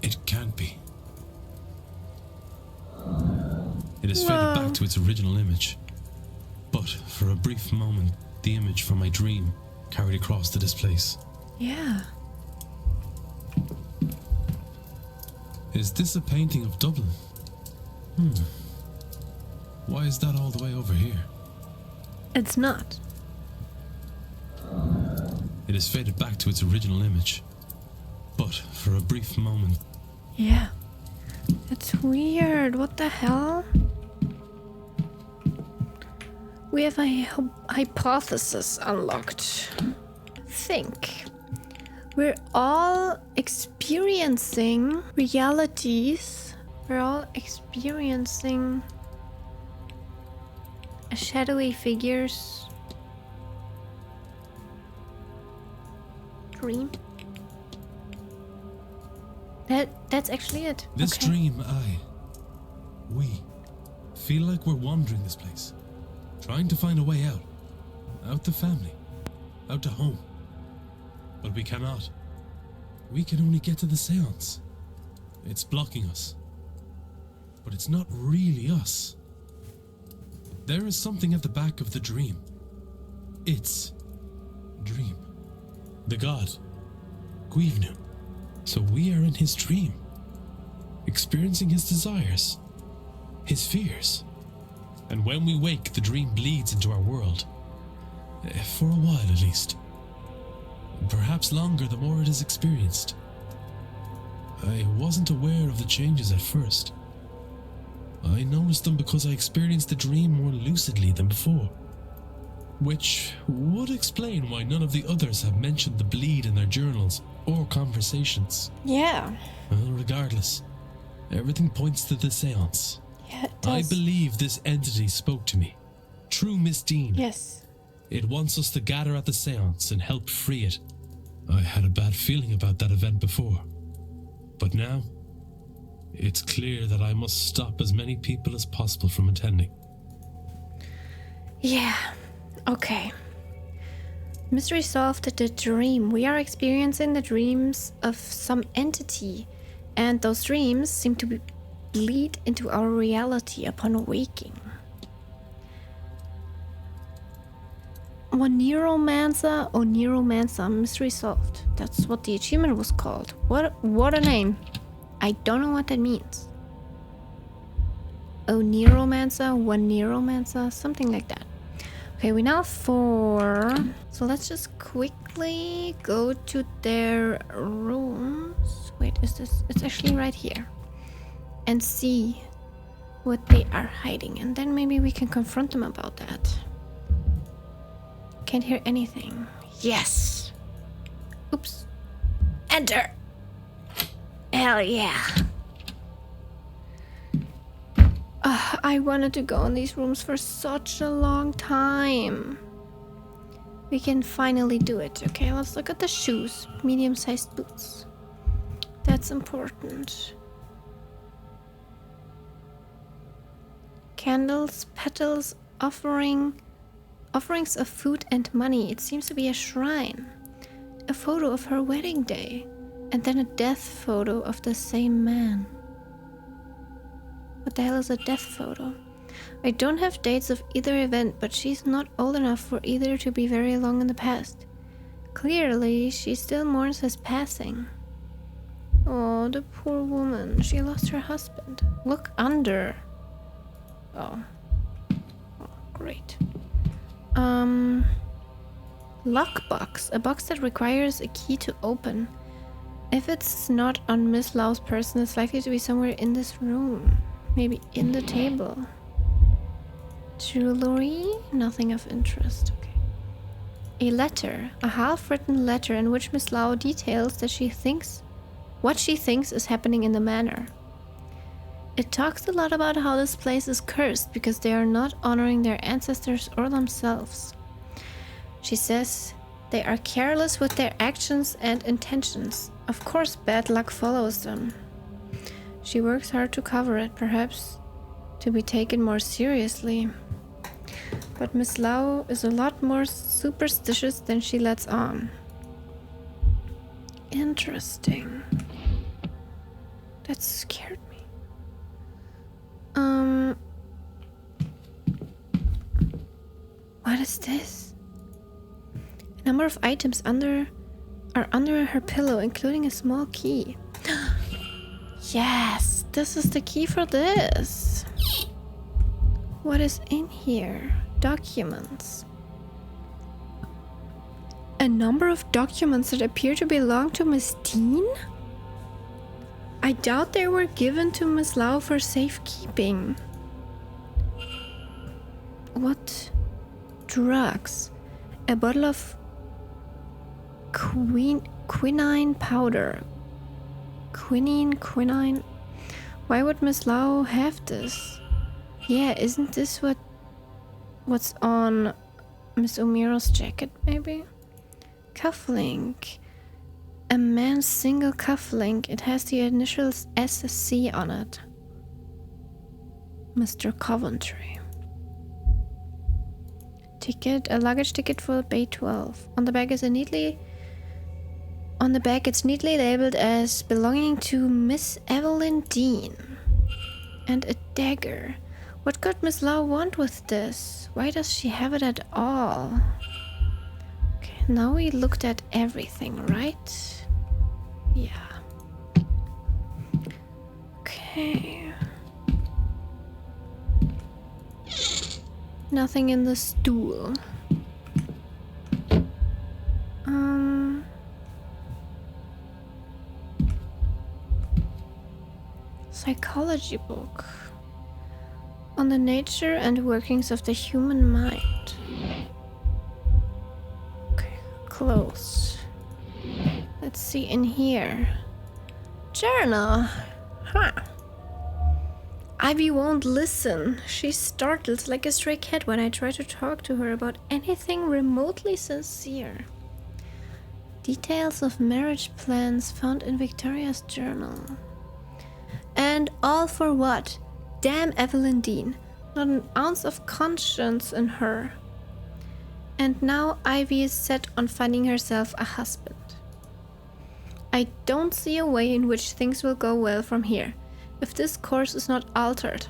It can't be. It has faded back to its original image. But for a brief moment, the image from my dream carried across to this place. Yeah. Is this a painting of Dublin? Why is that all the way over here? It's not. It has faded back to its original image. But for a brief moment... Yeah. It's weird. What the hell? We have a hypothesis unlocked. Think. We're all experiencing realities. We're all experiencing shadowy figures. Dream. That's actually it. This Okay. dream, we feel like we're wandering this place, trying to find a way out. Out to family, out to home. But we cannot. We can only get to the seance. It's blocking us. But it's not really us. There is something at the back of the dream. It's dream. The god, Guivnu. So we are in his dream, experiencing his desires, his fears. And when we wake, the dream bleeds into our world. For a while at least. Perhaps longer the more it is experienced. I wasn't aware of the changes at first. I noticed them because I experienced the dream more lucidly than before. Which would explain why none of the others have mentioned the bleed in their journals or conversations. Yeah. Well, regardless, everything points to the seance. Yeah, it I does. believe this entity spoke to me. True Miss Dean. Yes. It wants us to gather at the seance and help free it. I had a bad feeling about that event before. But now, it's clear that I must stop as many people as possible from attending. Yeah. Okay. Mystery solved the dream. We are experiencing the dreams of some entity, and those dreams seem to bleed into our reality upon waking. Neuromancer or Neuromancer, mystery solved. That's what the achievement was called. What a name. I don't know what that means. Oh, Neuromancer, one Neuromancer, something like that. Okay, we now have 4. So let's just quickly go to their rooms. Wait, is this? It's actually right here. And see what they are hiding. And then maybe we can confront them about that. Can't hear anything. Yes. Oops. Enter. Hell yeah. I wanted to go in these rooms for such a long time. We can finally do it. Okay, let's look at the shoes. Medium-sized boots. That's important. Candles, petals, offerings of food and money. It seems to be a shrine. A photo of her wedding day. And then a death photo of the same man. What the hell is a death photo? I don't have dates of either event, but she's not old enough for either to be very long in the past. Clearly, she still mourns his passing. Oh, the poor woman. She lost her husband. Look under. Oh, great. Lockbox. A box that requires a key to open. If it's not on Miss Lau's person, it's likely to be somewhere in this room. Maybe in the table. Jewelry? Nothing of interest. Okay. A letter. A half-written letter in which Miss Lau details that what she thinks is happening in the manor. It talks a lot about how this place is cursed because they are not honoring their ancestors or themselves. She says they are careless with their actions and intentions. Of course, bad luck follows them. She works hard to cover it, perhaps to be taken more seriously. But Miss Lau is a lot more superstitious than she lets on. Interesting. That scared me. What is this? A number of items are under her pillow, including a small key. Yes, this is the key for this. What is in here? Documents. A number of documents that appear to belong to Miss Dean? I doubt they were given to Miss Lau for safekeeping. What? Drugs. A bottle of quinine powder. Quinine. Why would Miss Lau have this? Yeah, isn't this what's on Miss O'Meara's jacket, maybe? Cufflink. A man's single cufflink. It has the initials SC on it. Mr. Coventry. Ticket. A luggage ticket for Bay 12. On the back it's neatly labeled as belonging to Miss Evelyn Dean. And a dagger. What could Miss Lau want with this? Why does she have it at all? Okay, now we looked at everything, right? Yeah. Okay. Nothing in the stool. Psychology book on the nature and workings of the human mind. Okay, close. Let's see in here. Journal. Huh. Ivy won't listen. She's startled like a stray cat when I try to talk to her about anything remotely sincere. Details of marriage plans found in Victoria's journal. And all for what? Damn Evelyn Dean. Not an ounce of conscience in her. And now Ivy is set on finding herself a husband. I don't see a way in which things will go well from here, if this course is not altered.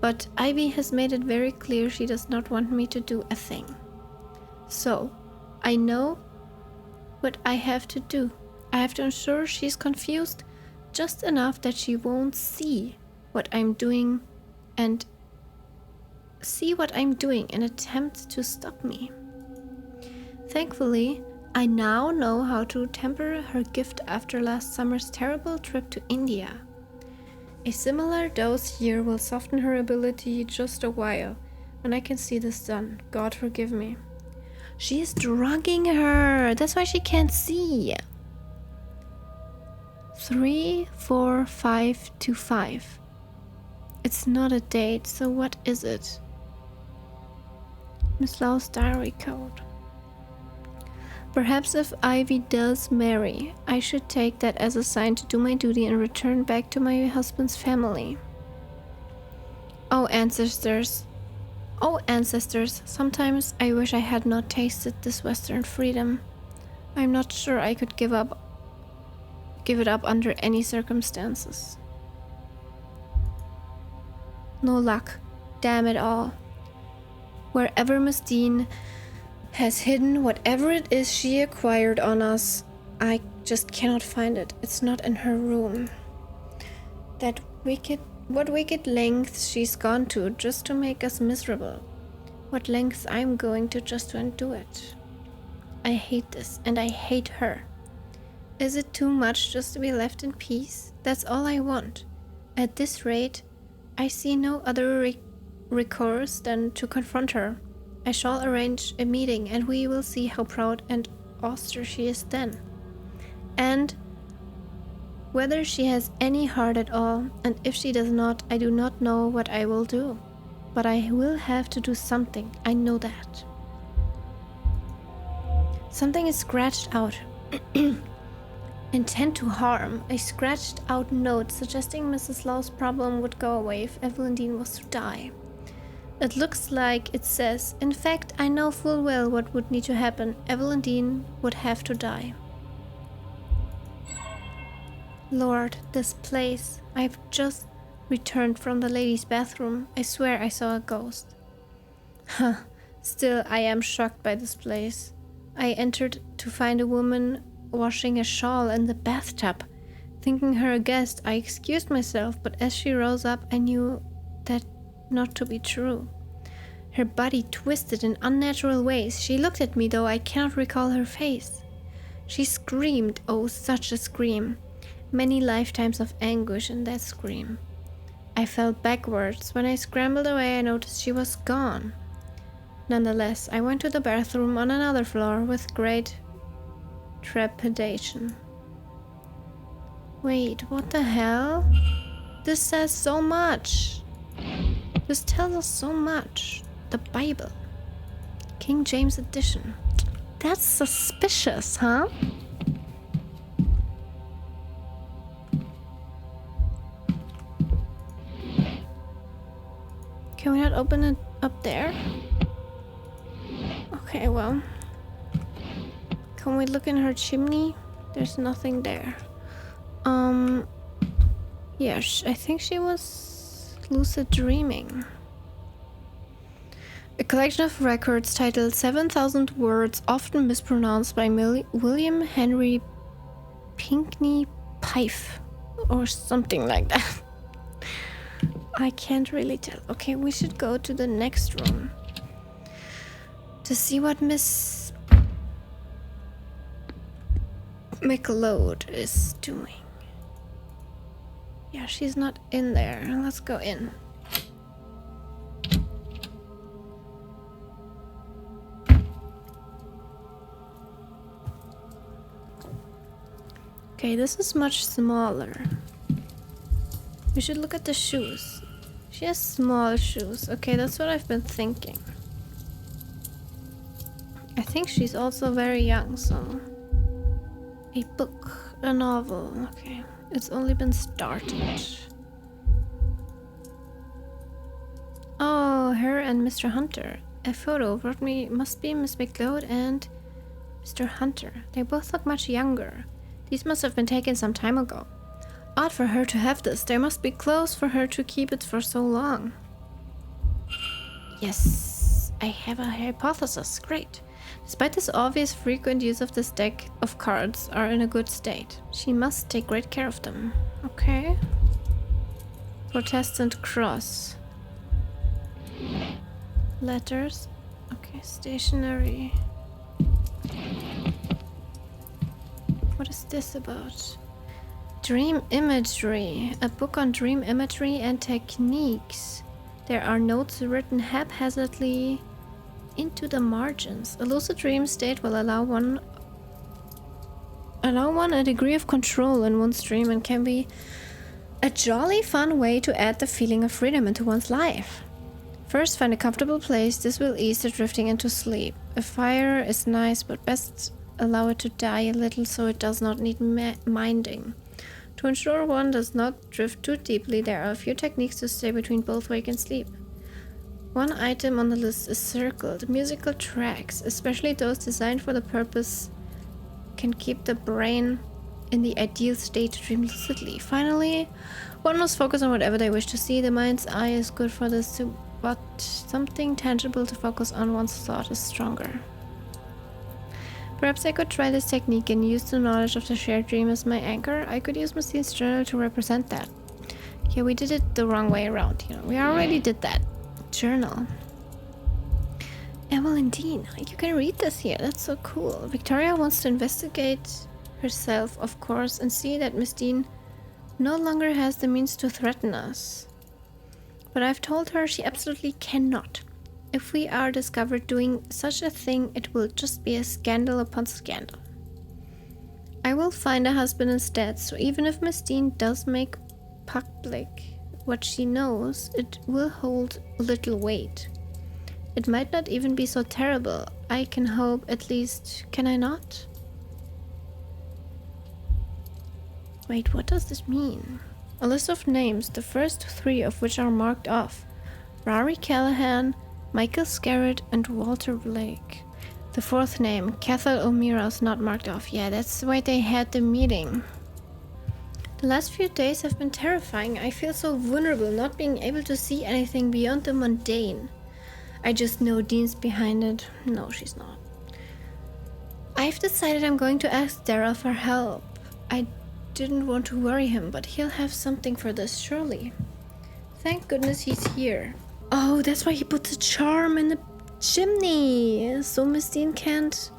But Ivy has made it very clear she does not want me to do a thing. So, I know what I have to do. I have to ensure she's confused just enough that she won't see what I'm doing and attempt to stop me. Thankfully, I now know how to temper her gift after last summer's terrible trip to India. A similar dose here will soften her ability just a while, when I can see this done. God forgive me. She is drugging her. That's why she can't see. 3, 4, 5 to 5. It's not a date, so what is it? Miss Lau's diary code. Perhaps if Ivy does marry, I should take that as a sign to do my duty and return back to my husband's family. Oh, ancestors. Oh, ancestors. Sometimes I wish I had not tasted this Western freedom. I'm not sure I could give it up under any circumstances. No luck. Damn it all. Wherever Miss Dean has hidden whatever it is she acquired on us, I just cannot find it. It's not in her room. What wicked lengths she's gone to just to make us miserable. What lengths I'm going to just to undo it. I hate this, and I hate her. Is it too much just to be left in peace? That's all I want. At this rate, I see no other recourse than to confront her. I shall arrange a meeting, and we will see how proud and austere she is then. And whether she has any heart at all, and if she does not, I do not know what I will do. But I will have to do something, I know that. Something is scratched out. Intent to harm. A scratched out note suggesting Mrs. Lau's problem would go away if Evelyn Dean was to die. It looks like it says, in fact, I know full well what would need to happen. Evelyn Dean would have to die. Lord, this place. I've just returned from the ladies' bathroom. I swear I saw a ghost. Huh. Still, I am shocked by this place. I entered to find a woman washing a shawl in the bathtub. Thinking her a guest, I excused myself, but as she rose up, I knew that not to be true. Her body twisted in unnatural ways. She looked at me, though I cannot recall her face. She screamed, oh, such a scream. Many lifetimes of anguish in that scream. I fell backwards. When I scrambled away, I noticed she was gone. Nonetheless, I went to the bathroom on another floor with great trepidation. Wait, what the hell? This says so much. This tells us so much. The Bible. King James Edition. That's suspicious, huh? Can we not open it up there? Okay, well. Can we look in her chimney? There's nothing there. Yeah, I think she was lucid dreaming. A collection of records titled 7,000 Words Often Mispronounced by William Henry Pinckney Pyfe, or something like that. I can't really tell. Okay, we should go to the next room to see what Miss McLeod is doing. Yeah, she's not in there. Let's go in. Okay, this is much smaller. We should look at the shoes. She has small shoes. Okay, that's what I've been thinking. I think she's also very young, so... A book, a novel. Okay, it's only been started. Oh, her and Mr. Hunter. A photo brought me must be Miss McLeod and Mr. Hunter. They both look much younger. These must have been taken some time ago. Odd for her to have this. There must be clothes for her to keep it for so long. Yes, I have a hypothesis. Great. Despite this obvious frequent use of this deck of cards are in a good state. She must take great care of them. Okay. Protestant cross. Letters. Okay, stationery. What is this about? Dream imagery. A book on dream imagery and techniques. There are notes written haphazardly into the margins. A lucid dream state will allow one a degree of control in one's dream and can be a jolly fun way to add the feeling of freedom into one's life. First, find a comfortable place. This will ease the drifting into sleep. A fire is nice, but best allow it to die a little so it does not need minding. To ensure one does not drift too deeply, there are a few techniques to stay between both wake and sleep. One item on the list is circled. Musical tracks, especially those designed for the purpose, can keep the brain in the ideal state to dream lucidly. Finally, one must focus on whatever they wish to see. The mind's eye is good for this too, but something tangible to focus on one's thought is stronger. Perhaps I could try this technique and use the knowledge of the shared dream as my anchor. I could use Mastine's journal to represent that. Yeah, we did it the wrong way around. We already did that. Journal. Dean, you can read this here. That's so cool. Victoria wants to investigate herself, of course, and see that Miss Dean no longer has the means to threaten us. But I've told her she absolutely cannot. If we are discovered doing such a thing, it will just be a scandal upon scandal. I will find a husband instead, so even if Miss Dean does make public what she knows, it will hold little weight. It might not even be so terrible. I can hope, at least, can I not? Wait, what does this mean? A list of names, the first three of which are marked off. Rory Callahan, Michael Scarrett, and Walter Blake. The fourth name, Cathal O'Meara, is not marked off. Yeah, that's why they had the meeting. The last few days have been terrifying. I feel so vulnerable, not being able to see anything beyond the mundane. I just know Dean's behind it. No, she's not. I've decided I'm going to ask Dara for help. I didn't want to worry him, but he'll have something for this, surely. Thank goodness he's here. Oh, that's why he puts a charm in the chimney, so Miss Dean can't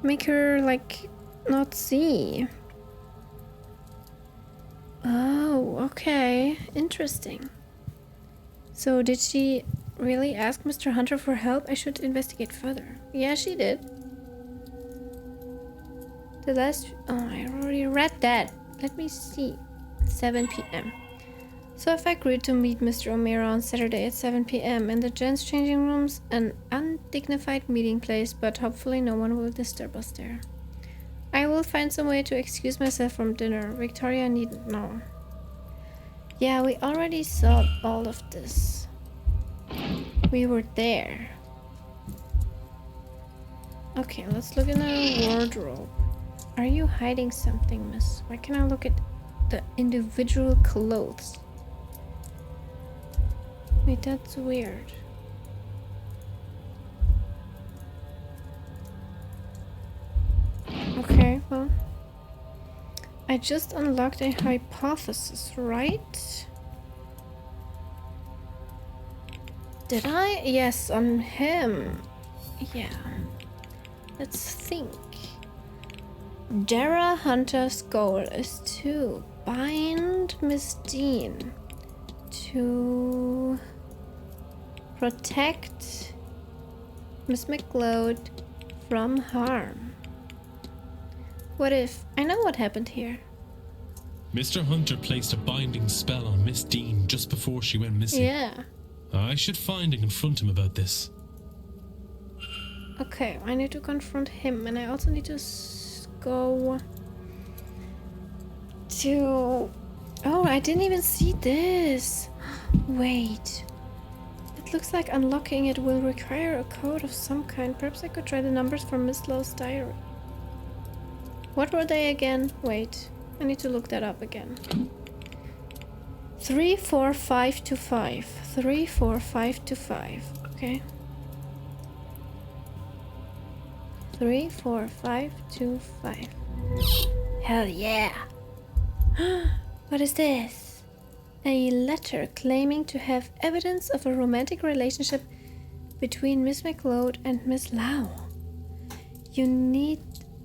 make her, like, not see. Oh, okay. Interesting. So did she really ask Mr. Hunter for help? I should investigate further. Yeah, she did. The last... Oh, I already read that. Let me see. 7 p.m. So if I agreed to meet Mr. O'Meara on Saturday at 7 p.m. in the gents' changing rooms, an undignified meeting place, but hopefully no one will disturb us there. I will find some way to excuse myself from dinner. Victoria needn't know. Yeah, we already saw all of this. We were there. Okay, let's look in the wardrobe. Are you hiding something, miss? Why can't I look at the individual clothes? Wait, that's weird. Okay, well, I just unlocked a hypothesis, right? Did I? Yes, on him. Yeah. Let's think. Dara Hunter's goal is to bind Miss Dean, to protect Miss McLeod from harm. What if... I know what happened here. Mr. Hunter placed a binding spell on Miss Dean just before she went missing. Yeah. I should find and confront him about this. Okay, I need to confront him, and I also need to go to... Oh, I didn't even see this. Wait. It looks like unlocking it will require a code of some kind. Perhaps I could try the numbers from Miss Lowe's diary. What were they again? Wait, I need to look that up again. 34525. 34525. Okay. 34525. Hell yeah! What is this? A letter claiming to have evidence of a romantic relationship between Miss McLeod and Miss Lau. You need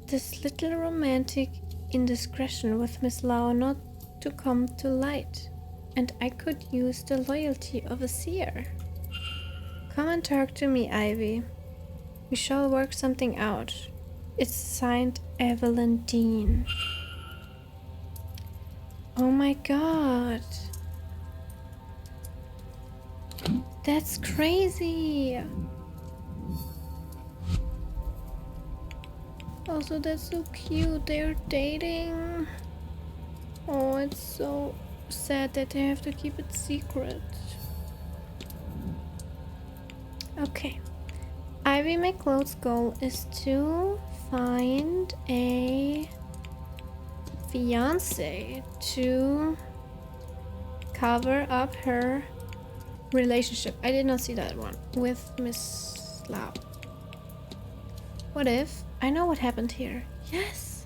this little romantic indiscretion with Miss Lau not to come to light, and I could use the loyalty of a seer. Come and talk to me, Ivy. We shall work something out. It's signed Evelyn Dean. Oh my god. That's crazy. Also, that's so cute. They're dating. Oh, it's so sad that they have to keep it secret. Okay. Ivy McLeod's goal is to find a fiance to cover up her relationship. I did not see that one with Miss Lau. What if? I know what happened here. Yes.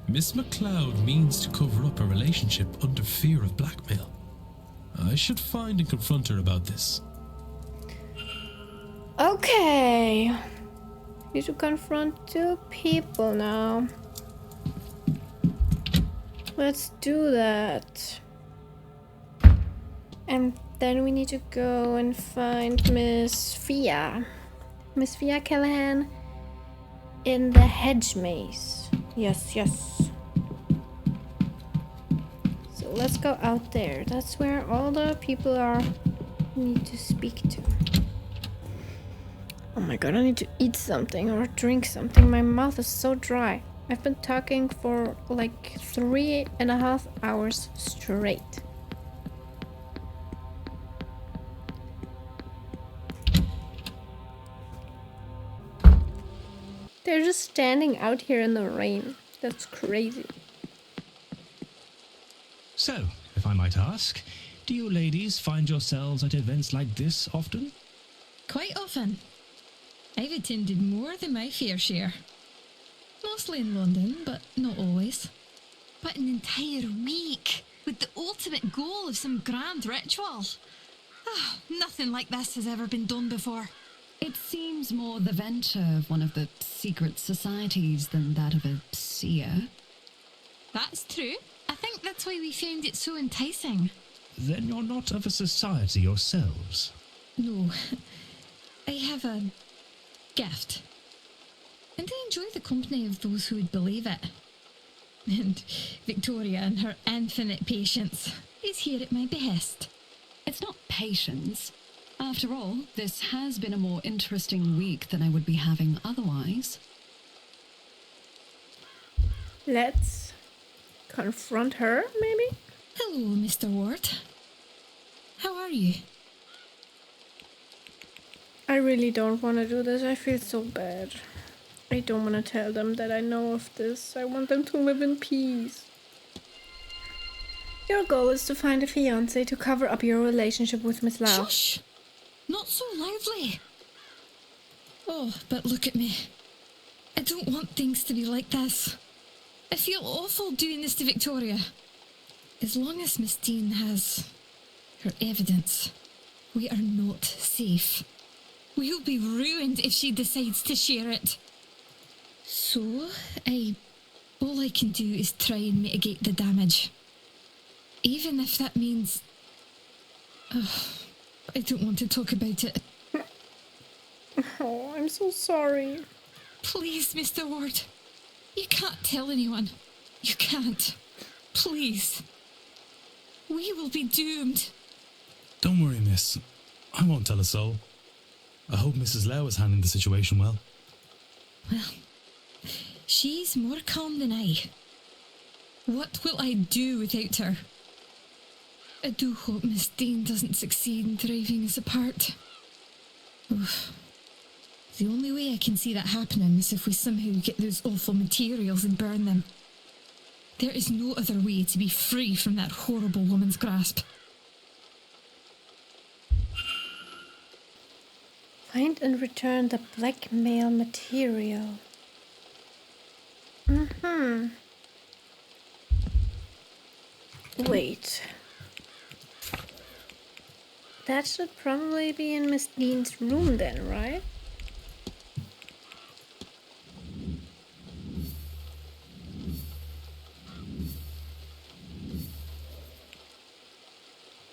Miss McLeod means to cover up a relationship under fear of blackmail. I should find and confront her about this. Okay. Need to confront 2 people now. Let's do that. And then we need to go and find Miss Fia. Miss Fia Callahan in the hedge maze. Yes, yes. So let's go out there. That's where all the people are we need to speak to. Oh my god, I need to eat something or drink something. My mouth is so dry. I've been talking for like 3.5 hours straight. They're just standing out here in the rain. That's crazy. So, if I might ask, do you ladies find yourselves at events like this often? Quite often. I've attended more than my fair share. Mostly in London, but not always. But an entire week, with the ultimate goal of some grand ritual. Ah, nothing like this has ever been done before. It seems more the venture of one of the secret societies than that of a seer. That's true. I think that's why we found it so enticing. Then you're not of a society yourselves. No. I have a gift. And I enjoy the company of those who would believe it. And Victoria and her infinite patience is here at my behest. It's not patience. After all, this has been a more interesting week than I would be having otherwise. Let's confront her, maybe? Hello, Mr. Ward. How are you? I really don't want to do this. I feel so bad. I don't want to tell them that I know of this. I want them to live in peace. Your goal is to find a fiancé to cover up your relationship with Miss Lau. Shush! Not so loudly. Oh, but look at me. I don't want things to be like this. I feel awful doing this to Victoria. As long as Miss Dean has her evidence, we are not safe. We'll be ruined if she decides to share it. So, all I can do is try and mitigate the damage. Even if that means... I don't want to talk about it. Oh, I'm so sorry. Please, Mr. Ward. You can't tell anyone. You can't. Please. We will be doomed. Don't worry, miss. I won't tell a soul. I hope Mrs. Lau is handling the situation well. Well, she's more calm than I. What will I do without her? I do hope Miss Dean doesn't succeed in driving us apart. Oof. The only way I can see that happening is if we somehow get those awful materials and burn them. There is no other way to be free from that horrible woman's grasp. Find and return the blackmail material. Wait. That should probably be in Miss Dean's room then, right?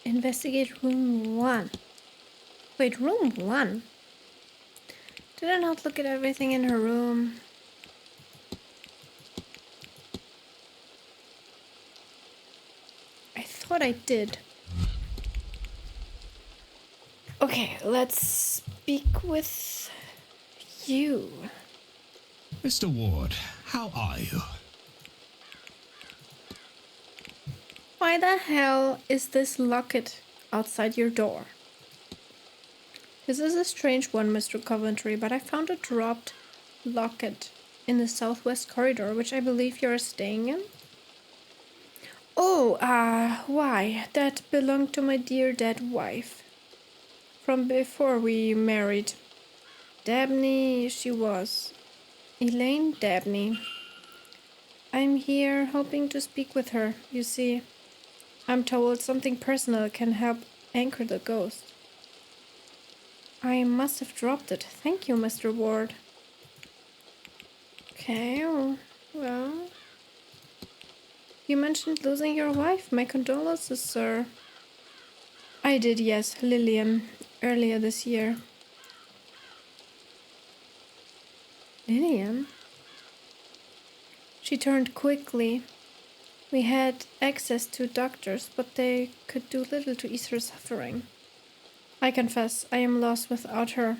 Investigate room 1. Wait, room 1? Did I not look at everything in her room? I thought I did. Okay, let's speak with you. Mr. Ward, how are you? Why the hell is this locket outside your door? This is a strange one, Mr. Coventry, but I found a dropped locket in the southwest corridor, which I believe you're staying in. Oh, why? That belonged to my dear dead wife. From before we married. Dabney, she was. Elaine Dabney. I'm here hoping to speak with her, you see. I'm told something personal can help anchor the ghost. I must have dropped it. Thank you, Mr. Ward. Okay, well... You mentioned losing your wife. My condolences, sir. I did, yes, Lillian, earlier this year. Lillian? She turned quickly. We had access to doctors, but they could do little to ease her suffering. I confess, I am lost without her,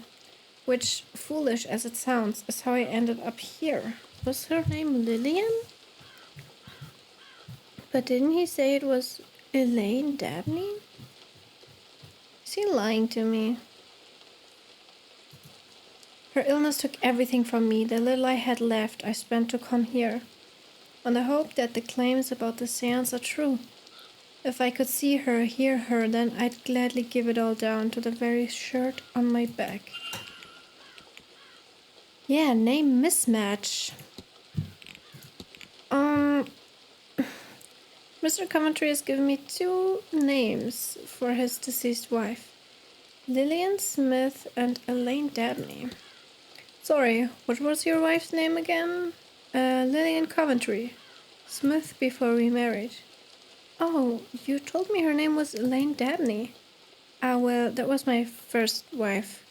which, foolish as it sounds, is how I ended up here. Was her name Lillian? But didn't he say it was Elaine Dabney? Is he lying to me? Her illness took everything from me. The little I had left I spent to come here, on the hope that the claims about the seance are true. If I could see her, hear her, then I'd gladly give it all down to the very shirt on my back. Yeah, name mismatch. Mr. Coventry has given me 2 names for his deceased wife. Lillian Smith and Elaine Dabney. Sorry, what was your wife's name again? Lillian Coventry. Smith before we married. Oh, you told me her name was Elaine Dabney. Ah, well, that was my first wife.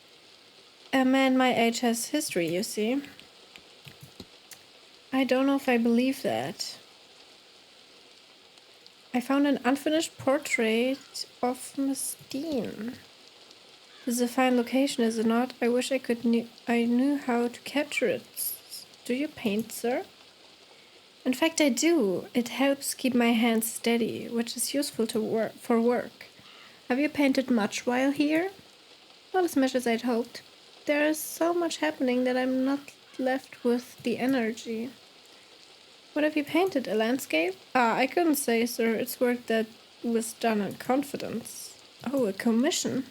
A man my age has history, you see. I don't know if I believe that. I found an unfinished portrait of Miss Dean. This is a fine location, is it not? I wish I knew how to capture it. Do you paint, sir? In fact, I do. It helps keep my hands steady, which is useful for work. Have you painted much while here? Not as much as I'd hoped. There is so much happening that I'm not left with the energy. What have you painted? A landscape? Ah, I couldn't say, sir. It's work that was done in confidence. Oh, a commission.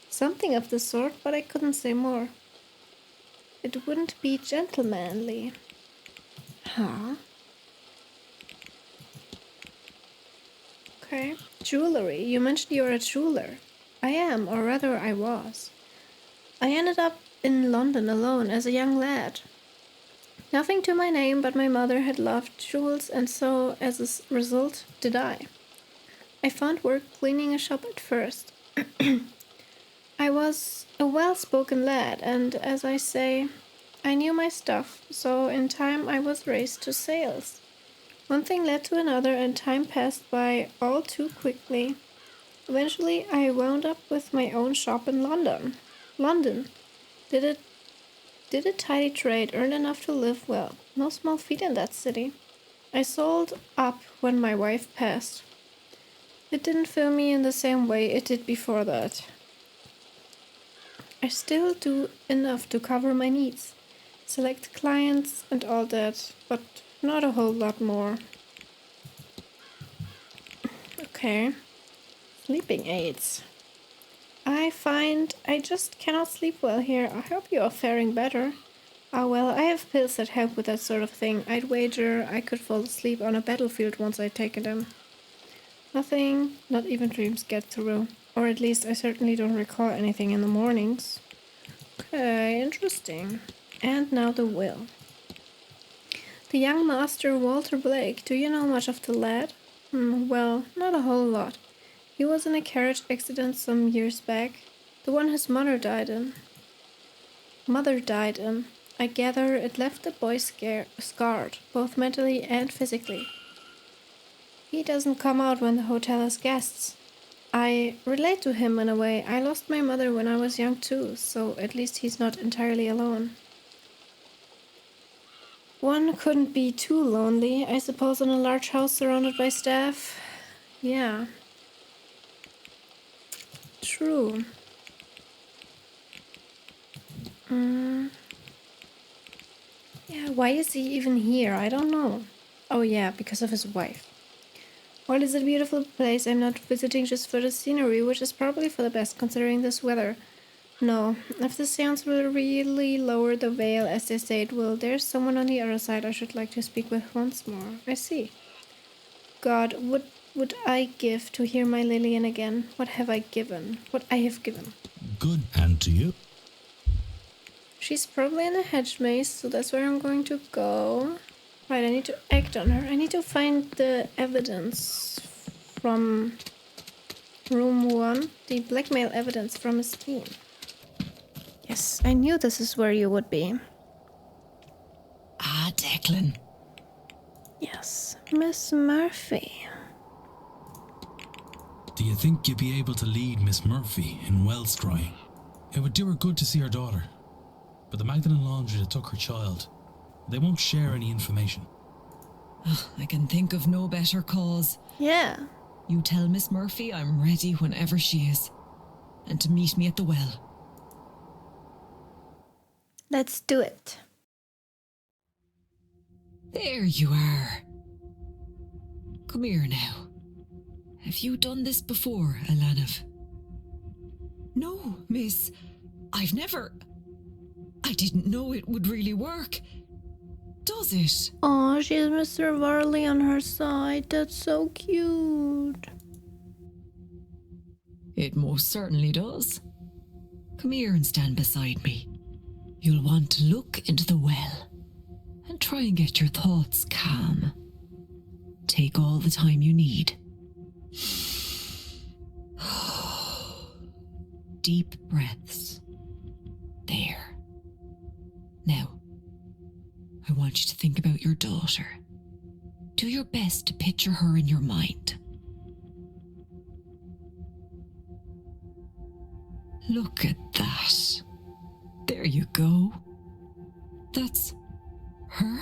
Something of the sort, but I couldn't say more. It wouldn't be gentlemanly. Huh? Okay. Jewelry. You mentioned you're a jeweler. I am, or rather I was. I ended up in London alone as a young lad. Nothing to my name, but my mother had loved jewels, and so, as a result, did I. I found work cleaning a shop at first. I was a well-spoken lad, and as I say, I knew my stuff, so in time I was raised to sales. One thing led to another, and time passed by all too quickly. Eventually, I wound up with my own shop in London. Did a tidy trade, earned enough to live well. No small feat in that city. I sold up when my wife passed. It didn't fill me in the same way it did before that. I still do enough to cover my needs, select clients and all that, but not a whole lot more. Okay. Sleeping aids. I find I just cannot sleep well here. I hope you are faring better. Ah, well, I have pills that help with that sort of thing. I'd wager I could fall asleep on a battlefield once I'd taken them. Nothing, not even dreams get through. Or at least I certainly don't recall anything in the mornings. Okay, interesting. And now the will. The young master Walter Blake. Do you know much of the lad? Well, not a whole lot. He was in a carriage accident some years back. The one his mother died in. I gather it left the boy scarred, both mentally and physically. He doesn't come out when the hotel has guests. I relate to him in a way. I lost my mother when I was young too, so at least he's not entirely alone. One couldn't be too lonely, I suppose, in a large house surrounded by staff. Yeah. True. Yeah, why is he even here? I don't know. Oh yeah, because of his wife. While it's a beautiful place, I'm not visiting just for the scenery, which is probably for the best considering this weather. No, if the seance will really lower the veil as they say it will, there's someone on the other side I should like to speak with once more. I see. God, what would I give to hear my Lillian again? What have I given? What I have given. Good, and to you? She's probably in a hedge maze, so that's where I'm going to go. Right, I need to act on her. I need to find the evidence from room 1. The blackmail evidence from his team. Yes, I knew this is where you would be. Ah, Declan. Yes, Miss Murphy. Do you think you'd be able to lead Miss Murphy in well scrying? It would do her good to see her daughter. But the Magdalen Laundry that took her child, they won't share any information. Oh, I can think of no better cause. Yeah. You tell Miss Murphy I'm ready whenever she is. And to meet me at the well. Let's do it. There you are. Come here now. Have you done this before, Alanav? No, miss. I've never... I didn't know it would really work. Does it? Oh, she has Mr. Varley on her side. That's so cute. It most certainly does. Come here and stand beside me. You'll want to look into the well and try and get your thoughts calm. Take all the time you need. Deep breaths. There. Now, I want you to think about your daughter. Do your best to picture her in your mind. Look at that. There you go. That's her?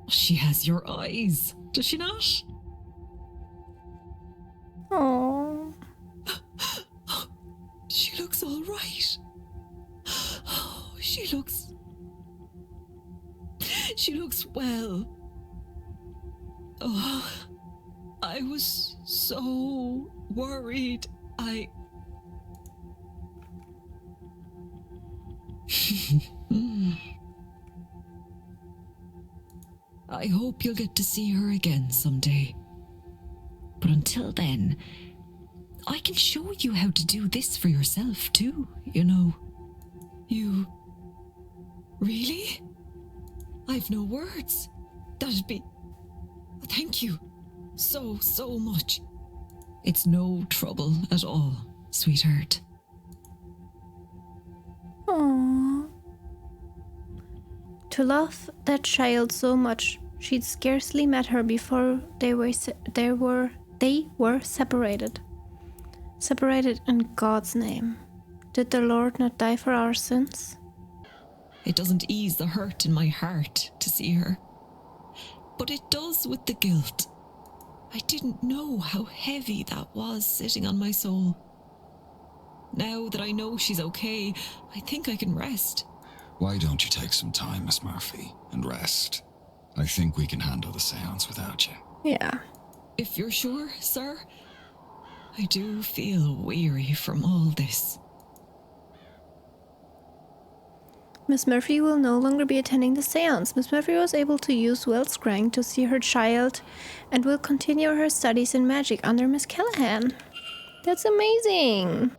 She has your eyes, does she not? Oh. She looks all right. Oh, she looks well. Oh, I was so worried. I hope you'll get to see her again someday. But until then, I can show you how to do this for yourself too, you know. You... Really? I've no words. That'd be... Thank you. So much. It's no trouble at all, sweetheart. Aww. To love that child so much, she'd scarcely met her before they were separated. Separated in God's name. Did the Lord not die for our sins? It doesn't ease the hurt in my heart to see her. But it does with the guilt. I didn't know how heavy that was sitting on my soul. Now that I know she's okay, I think I can rest. Why don't you take some time, Miss Murphy, and rest? I think we can handle the seance without you. Yeah. If you're sure, sir. I do feel weary from all this. Miss Murphy will no longer be attending the seance. Miss Murphy was able to use Wellscrank to see her child and will continue her studies in magic under Miss Callahan. That's amazing!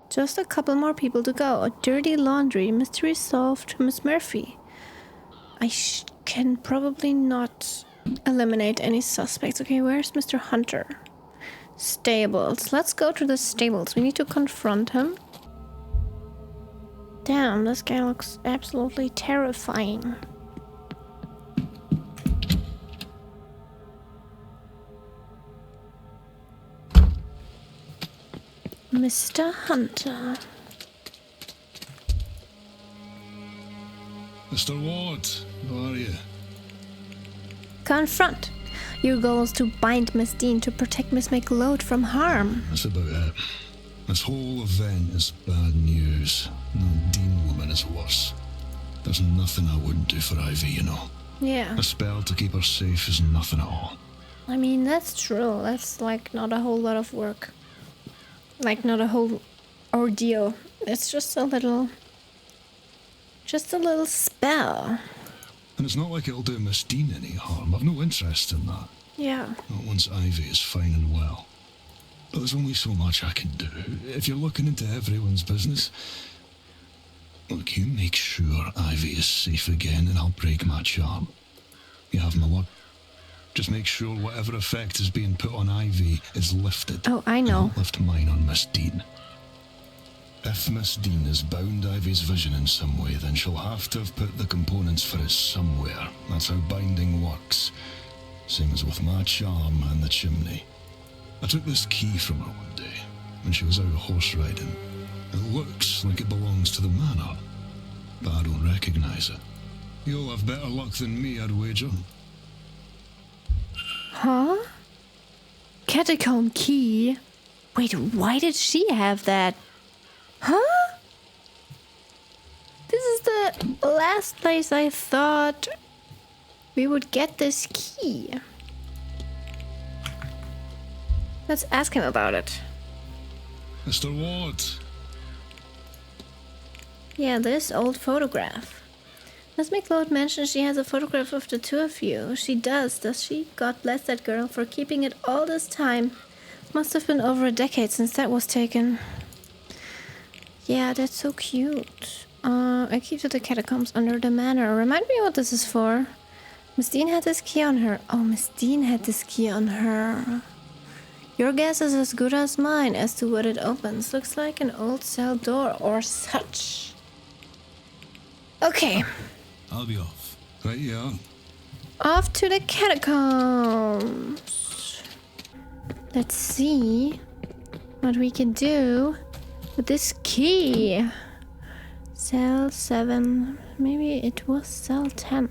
Just a couple more people to go. Dirty laundry. Mystery solved. Miss Murphy. I can probably not eliminate any suspects. Okay, where's Mr. Hunter? Stables. Let's go to the stables. We need to confront him. Damn, this guy looks absolutely terrifying. Mr. Hunter. Mr. Ward, how are you? Confront. Your goal is to bind Miss Dean to protect Miss McLeod from harm. That's about it. This whole event is bad news. That Dean woman is worse. There's nothing I wouldn't do for Ivy, you know. Yeah. A spell to keep her safe is nothing at all. I mean, that's true. That's like not a whole lot of work. Like not a whole ordeal. It's just a little spell. And it's not like it'll do Miss Dean any harm. I've no interest in that. Yeah. Not once Ivy is fine and well. But there's only so much I can do. If you're looking into everyone's business, look, you make sure Ivy is safe again and I'll break my charm. You have my word. Just make sure whatever effect is being put on Ivy is lifted. Oh, I know. And I'll lift mine on Miss Dean. If Miss Dean has bound Ivy's vision in some way, then she'll have to have put the components for it somewhere. That's how binding works. Same as with my charm and the chimney. I took this key from her one day, when she was out horse riding. It looks like it belongs to the manor, but I don't recognize it. You'll have better luck than me, I'd wager. Huh? Catacomb key? Wait, why did she have that? Huh? This is the last place I thought we would get this key. Let's ask him about it. Mr. Ward. Yeah, this old photograph. Miss McLeod mentioned she has a photograph of the two of you. She does she? God bless that girl for keeping it all this time. Must have been over a decade since that was taken. Yeah, that's so cute. I keep to the catacombs under the manor. Remind me what this is for. Miss Dean had this key on her. Oh, Miss Dean had this key on her. Your guess is as good as mine as to what it opens. Looks like an old cell door or such. Okay. I'll be off. Right, yeah. Off to the catacombs. Let's see what we can do with this key. Cell 7. Maybe it was cell 10.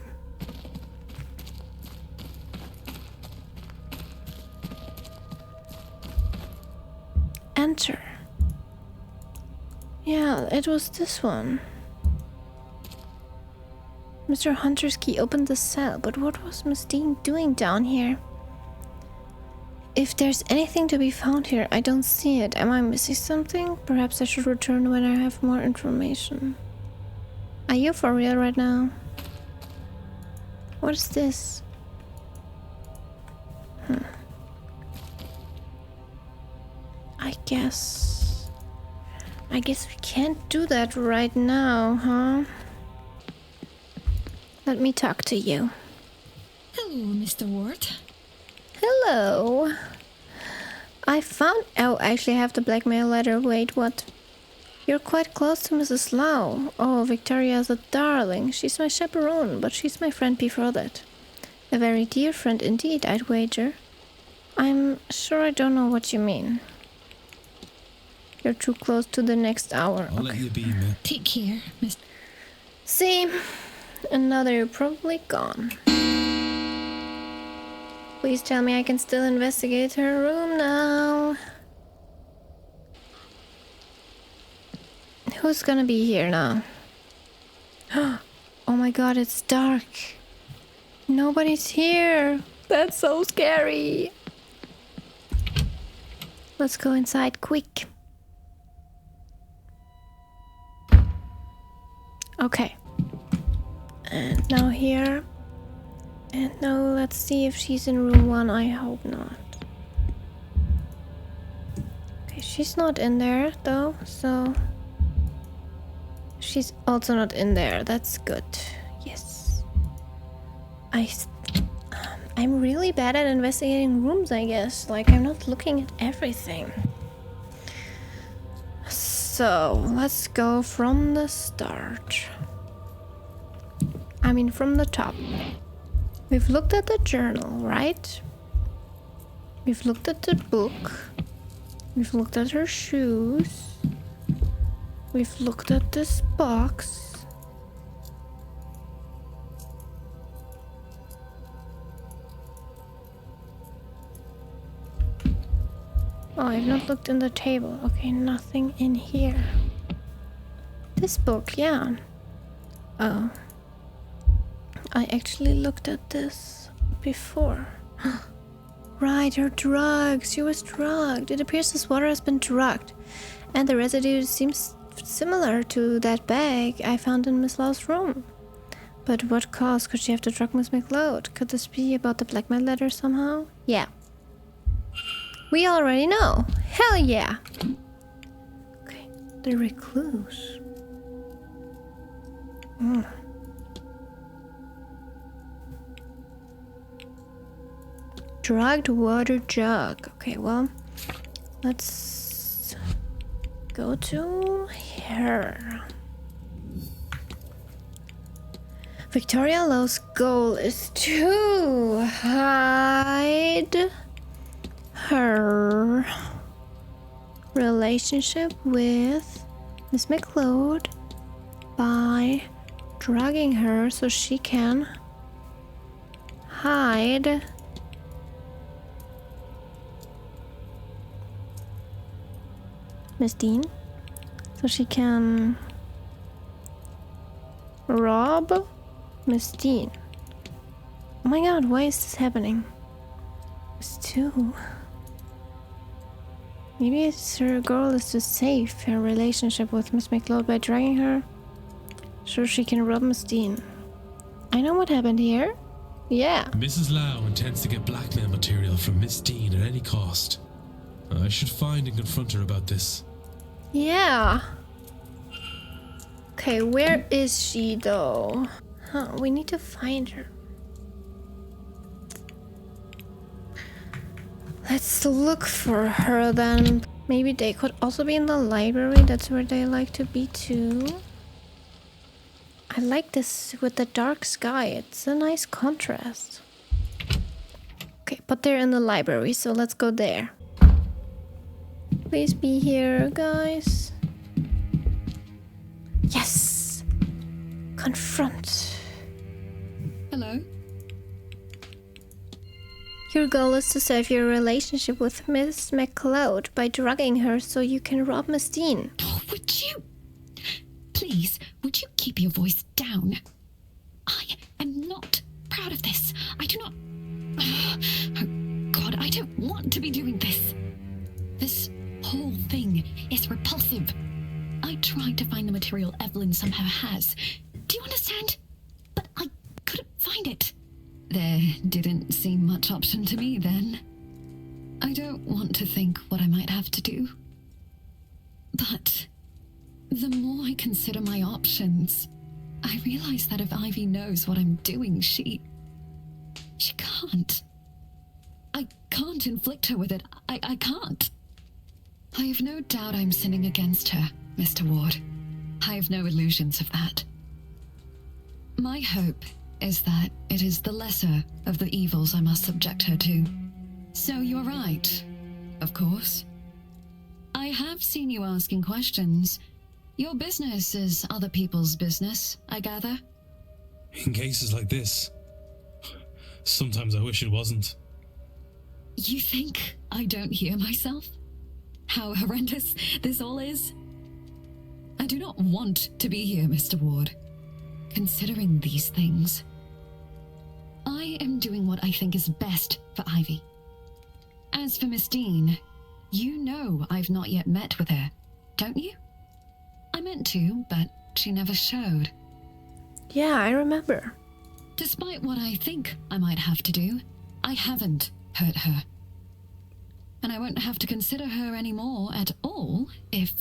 Enter. Yeah, it was this one. Mr. Hunter's key opened the cell, but what was Miss Dean doing down here? If there's anything to be found here, I don't see it. Am I missing something? Perhaps I should return when I have more information. Are you for real right now? What is this? I guess we can't do that right now, huh? Let me talk to you. Hello, Mr. Ward. Hello. I found... Oh, I actually have the blackmail letter. Wait, what? You're quite close to Mrs. Lau. Oh, Victoria's a darling. She's my chaperone, but she's my friend before that. A very dear friend indeed, I'd wager. I'm sure I don't know what you mean. You're too close to the next hour. I'll let you be, mate. Take care, Mr. See? And now they're probably gone. Please tell me I can still investigate her room now. Who's gonna be here now? Oh my god, it's dark. Nobody's here. That's so scary. Let's go inside quick. Okay. And now here. And now let's see if she's in room 1. I hope not. Okay, she's not in there though, so... She's also not in there. That's good. Yes. I'm really bad at investigating rooms, I guess. Like, I'm not looking at everything. So, let's go from the start. I mean, from the top. We've looked at the journal, right? We've looked at the book. We've looked at her shoes. We've looked at this box. Oh, I've not looked in the table. Okay, nothing in here. This book, yeah. Oh. I actually looked at this before. Right, her drugs. She was drugged. It appears this water has been drugged. And the residue seems similar to that bag I found in Miss Lau's room. But what cause could she have to drug Miss McLeod? Could this be about the blackmail letter somehow? Yeah. We already know. Hell yeah. Okay, the recluse. Drugged water jug. Okay, well, let's go to her. Victoria Lowe's goal is to hide her relationship with Miss McLeod by drugging her so she can hide Miss Dean, so she can Rob Miss Dean. Oh my god, why is this happening? It's two. Maybe it's her goal is to save her relationship with Miss McLeod by dragging her so she can rob Miss Dean. I know what happened here. Yeah. Mrs. Lau intends to get blackmail material from Miss Dean at any cost. I should find and confront her about this. Yeah. Okay, where is she though? Huh, we need to find her. Let's look for her then. Maybe they could also be in the library. That's where they like to be too. I like this with the dark sky. It's a nice contrast. Okay, but they're in the library, so let's go there. Please be here, guys. Yes! Confront. Hello? Your goal is to save your relationship with Miss McLeod by drugging her so you can rob Miss Dean. Oh, would you? Please, would you keep your voice down? I am not proud of this. I do not... Oh, God, I don't want to be doing this. This whole thing is repulsive. I tried to find the material Evelyn somehow has. Do you understand? But I couldn't find it. There didn't seem much option to me then. I don't want to think what I might have to do. But the more I consider my options, I realize that if Ivy knows what I'm doing, she can't. I can't inflict her with it. I can't. I have no doubt I'm sinning against her, Mr. Ward. I have no illusions of that. My hope is that it is the lesser of the evils I must subject her to. So you're right, of course. I have seen you asking questions. Your business is other people's business, I gather. In cases like this, sometimes I wish it wasn't. You think I don't hear myself? How horrendous this all is? I do not want to be here, Mr. Ward. Considering these things, I am doing what I think is best for Ivy. As for Miss Dean, you know I've not yet met with her, don't you? I meant to, but she never showed. Yeah, I remember. Despite what I think I might have to do, I haven't hurt her. And I won't have to consider her anymore at all if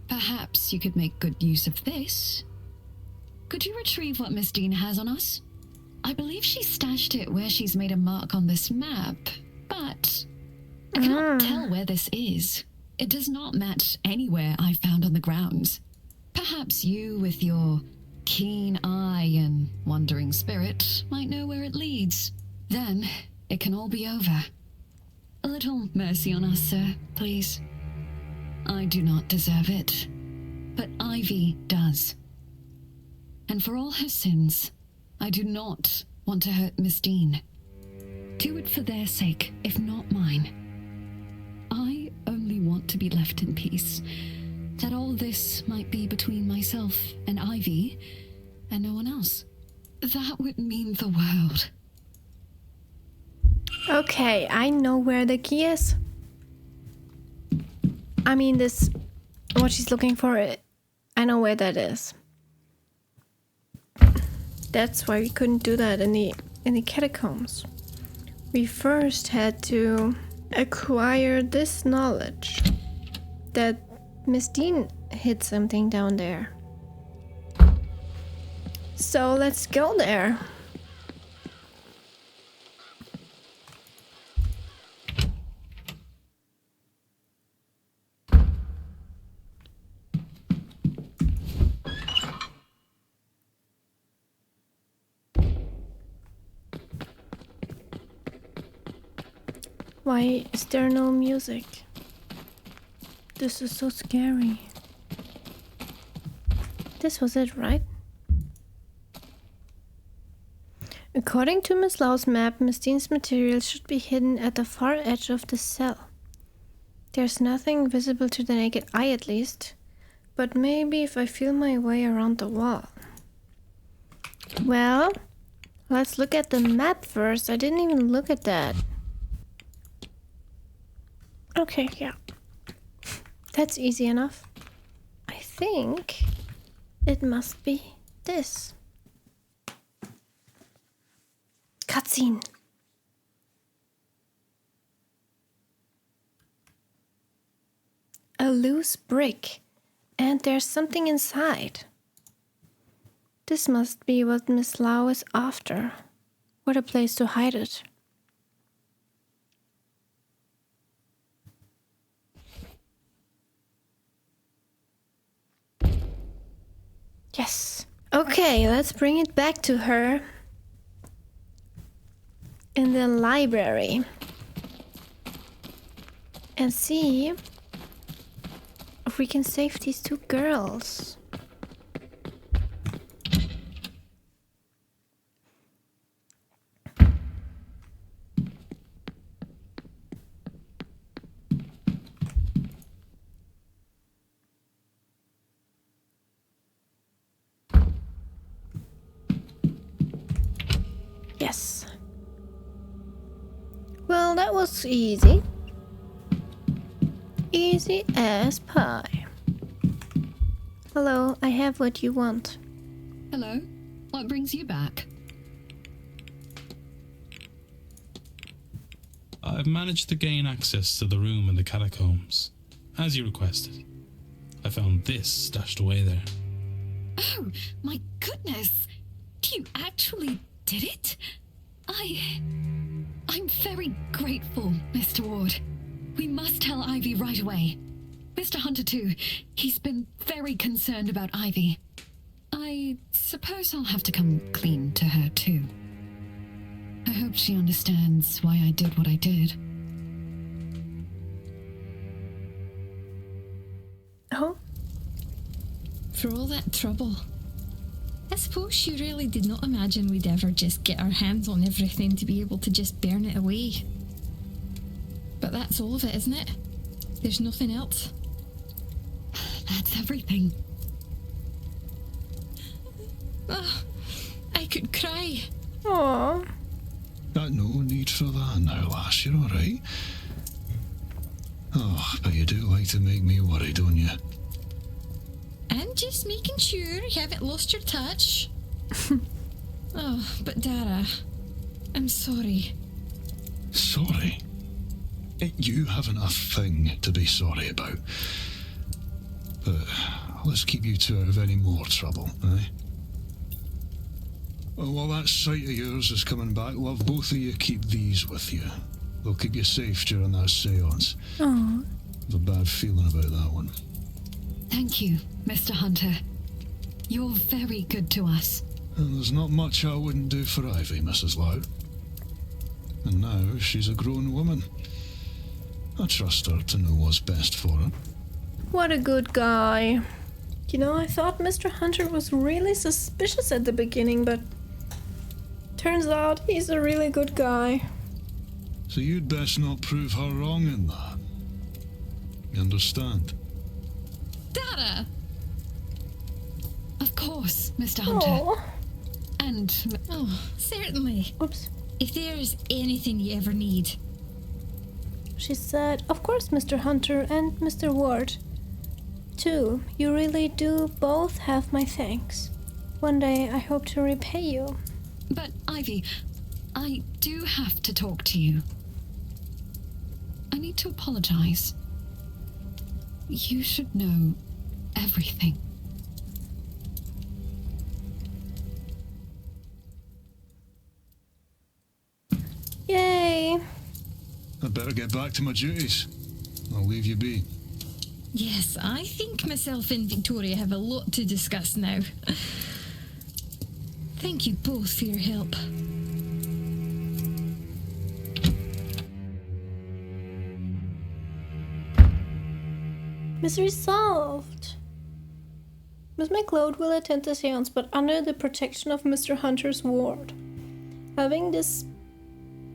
perhaps you could make good use of this. Could you retrieve what Miss Dean has on us? I believe she stashed it where she's made a mark on this map, but I cannot tell where this is. It does not match anywhere I found on the grounds. Perhaps you, with your keen eye and wandering spirit, might know where it leads. Then it can all be over. A little mercy on us, sir, please. I do not deserve it, but Ivy does. And for all her sins, I do not want to hurt Miss Dean. Do it for their sake, if not mine. I only want to be left in peace. That all this might be between myself and Ivy, and no one else. That would mean the world. Okay, I know where the key is. I mean, what she's looking for, I know where that is. That's why we couldn't do that in the catacombs. We first had to acquire this knowledge that Miss Dean hid something down there. So let's go there. Why is there no music? This is so scary. This was it, right? According to Miss Lau's map, Miss Dean's material should be hidden at the far edge of the cell. There's nothing visible to the naked eye, at least. But maybe if I feel my way around the wall. Well, let's look at the map first. I didn't even look at that. Okay, yeah. That's easy enough. I think it must be this. Cutscene. A loose brick. And there's something inside. This must be what Miss Lau is after. What a place to hide it. Yes. Okay, let's bring it back to her. In the library. And see if we can save these two girls. Yes. Well, that was easy. Easy as pie. Hello, I have what you want. Hello? What brings you back? I've managed to gain access to the room in the catacombs, as you requested. I found this stashed away there. Oh, my goodness! You actually did it? I'm very grateful, Mr. Ward. We must tell Ivy right away. Mr. Hunter too. He's been very concerned about Ivy. I suppose I'll have to come clean to her too. I hope she understands why I did what I did. Oh? For all that trouble. I suppose you really did not imagine we'd ever just get our hands on everything to be able to just burn it away. But that's all of it, isn't it? There's nothing else. That's everything. Oh, I could cry. Aww. No need for that now, lass. You're alright. Oh, but you do like to make me worry, don't you? And just making sure you haven't lost your touch. Oh, but Dara, I'm sorry. Sorry? You haven't a thing to be sorry about. But let's keep you two out of any more trouble, eh? Well, while that sight of yours is coming back, love, both of you keep these with you. They'll keep you safe during that seance. Aww. I have a bad feeling about that one. Thank you, Mr. Hunter. You're very good to us. And there's not much I wouldn't do for Ivy, Mrs. Lau. And now she's a grown woman. I trust her to know what's best for her. What a good guy. You know, I thought Mr. Hunter was really suspicious at the beginning, but turns out he's a really good guy. So you'd best not prove her wrong in that. You understand? Dara! Of course, Mr. Hunter. Aww. And... Oh, certainly. Oops. If there's anything you ever need. She said, of course, Mr. Hunter and Mr. Ward. Too, you really do both have my thanks. One day I hope to repay you. But, Ivy, I do have to talk to you. I need to apologize. You should know everything. Yay! I'd better get back to my duties. I'll leave you be. Yes, I think myself and Victoria have a lot to discuss now. Thank you both for your help. Mystery solved. Miss McLeod will attend the seance, but under the protection of Mr. Hunter's ward. Having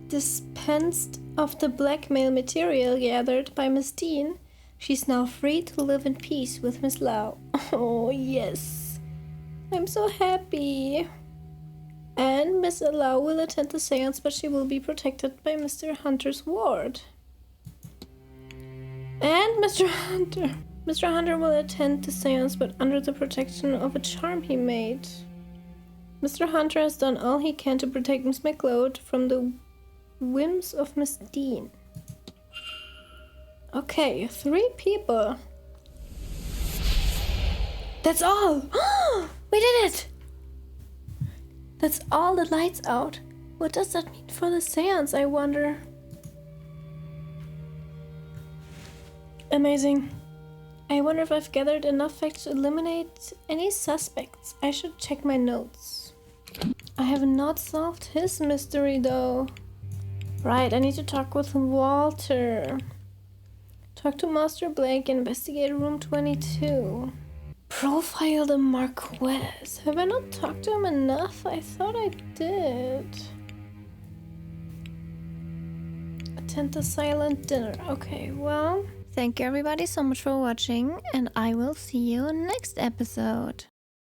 dispensed of the blackmail material gathered by Miss Dean, She's now free to live in peace with Miss Lau. Oh, yes. I'm so happy. And Miss Lau will attend the seance, but she will be protected by Mr. Hunter's ward. And Mr. Hunter will attend the seance, but under the protection of a charm he made. Mr. Hunter has done all he can to protect Miss McLeod from the whims of Miss Dean. Okay, 3 people. That's all! We did it! That's all the lights out. What does that mean for the seance, I wonder? Amazing. I wonder if I've gathered enough facts to eliminate any suspects. I should check my notes. I have not solved his mystery though. Right, I need to talk with Walter. Talk to Master Blake, investigate room 22. Profile the Marquess. Have I not talked to him enough? I thought I did. Attend the silent dinner. Okay, well, thank you everybody so much for watching, and I will see you next episode.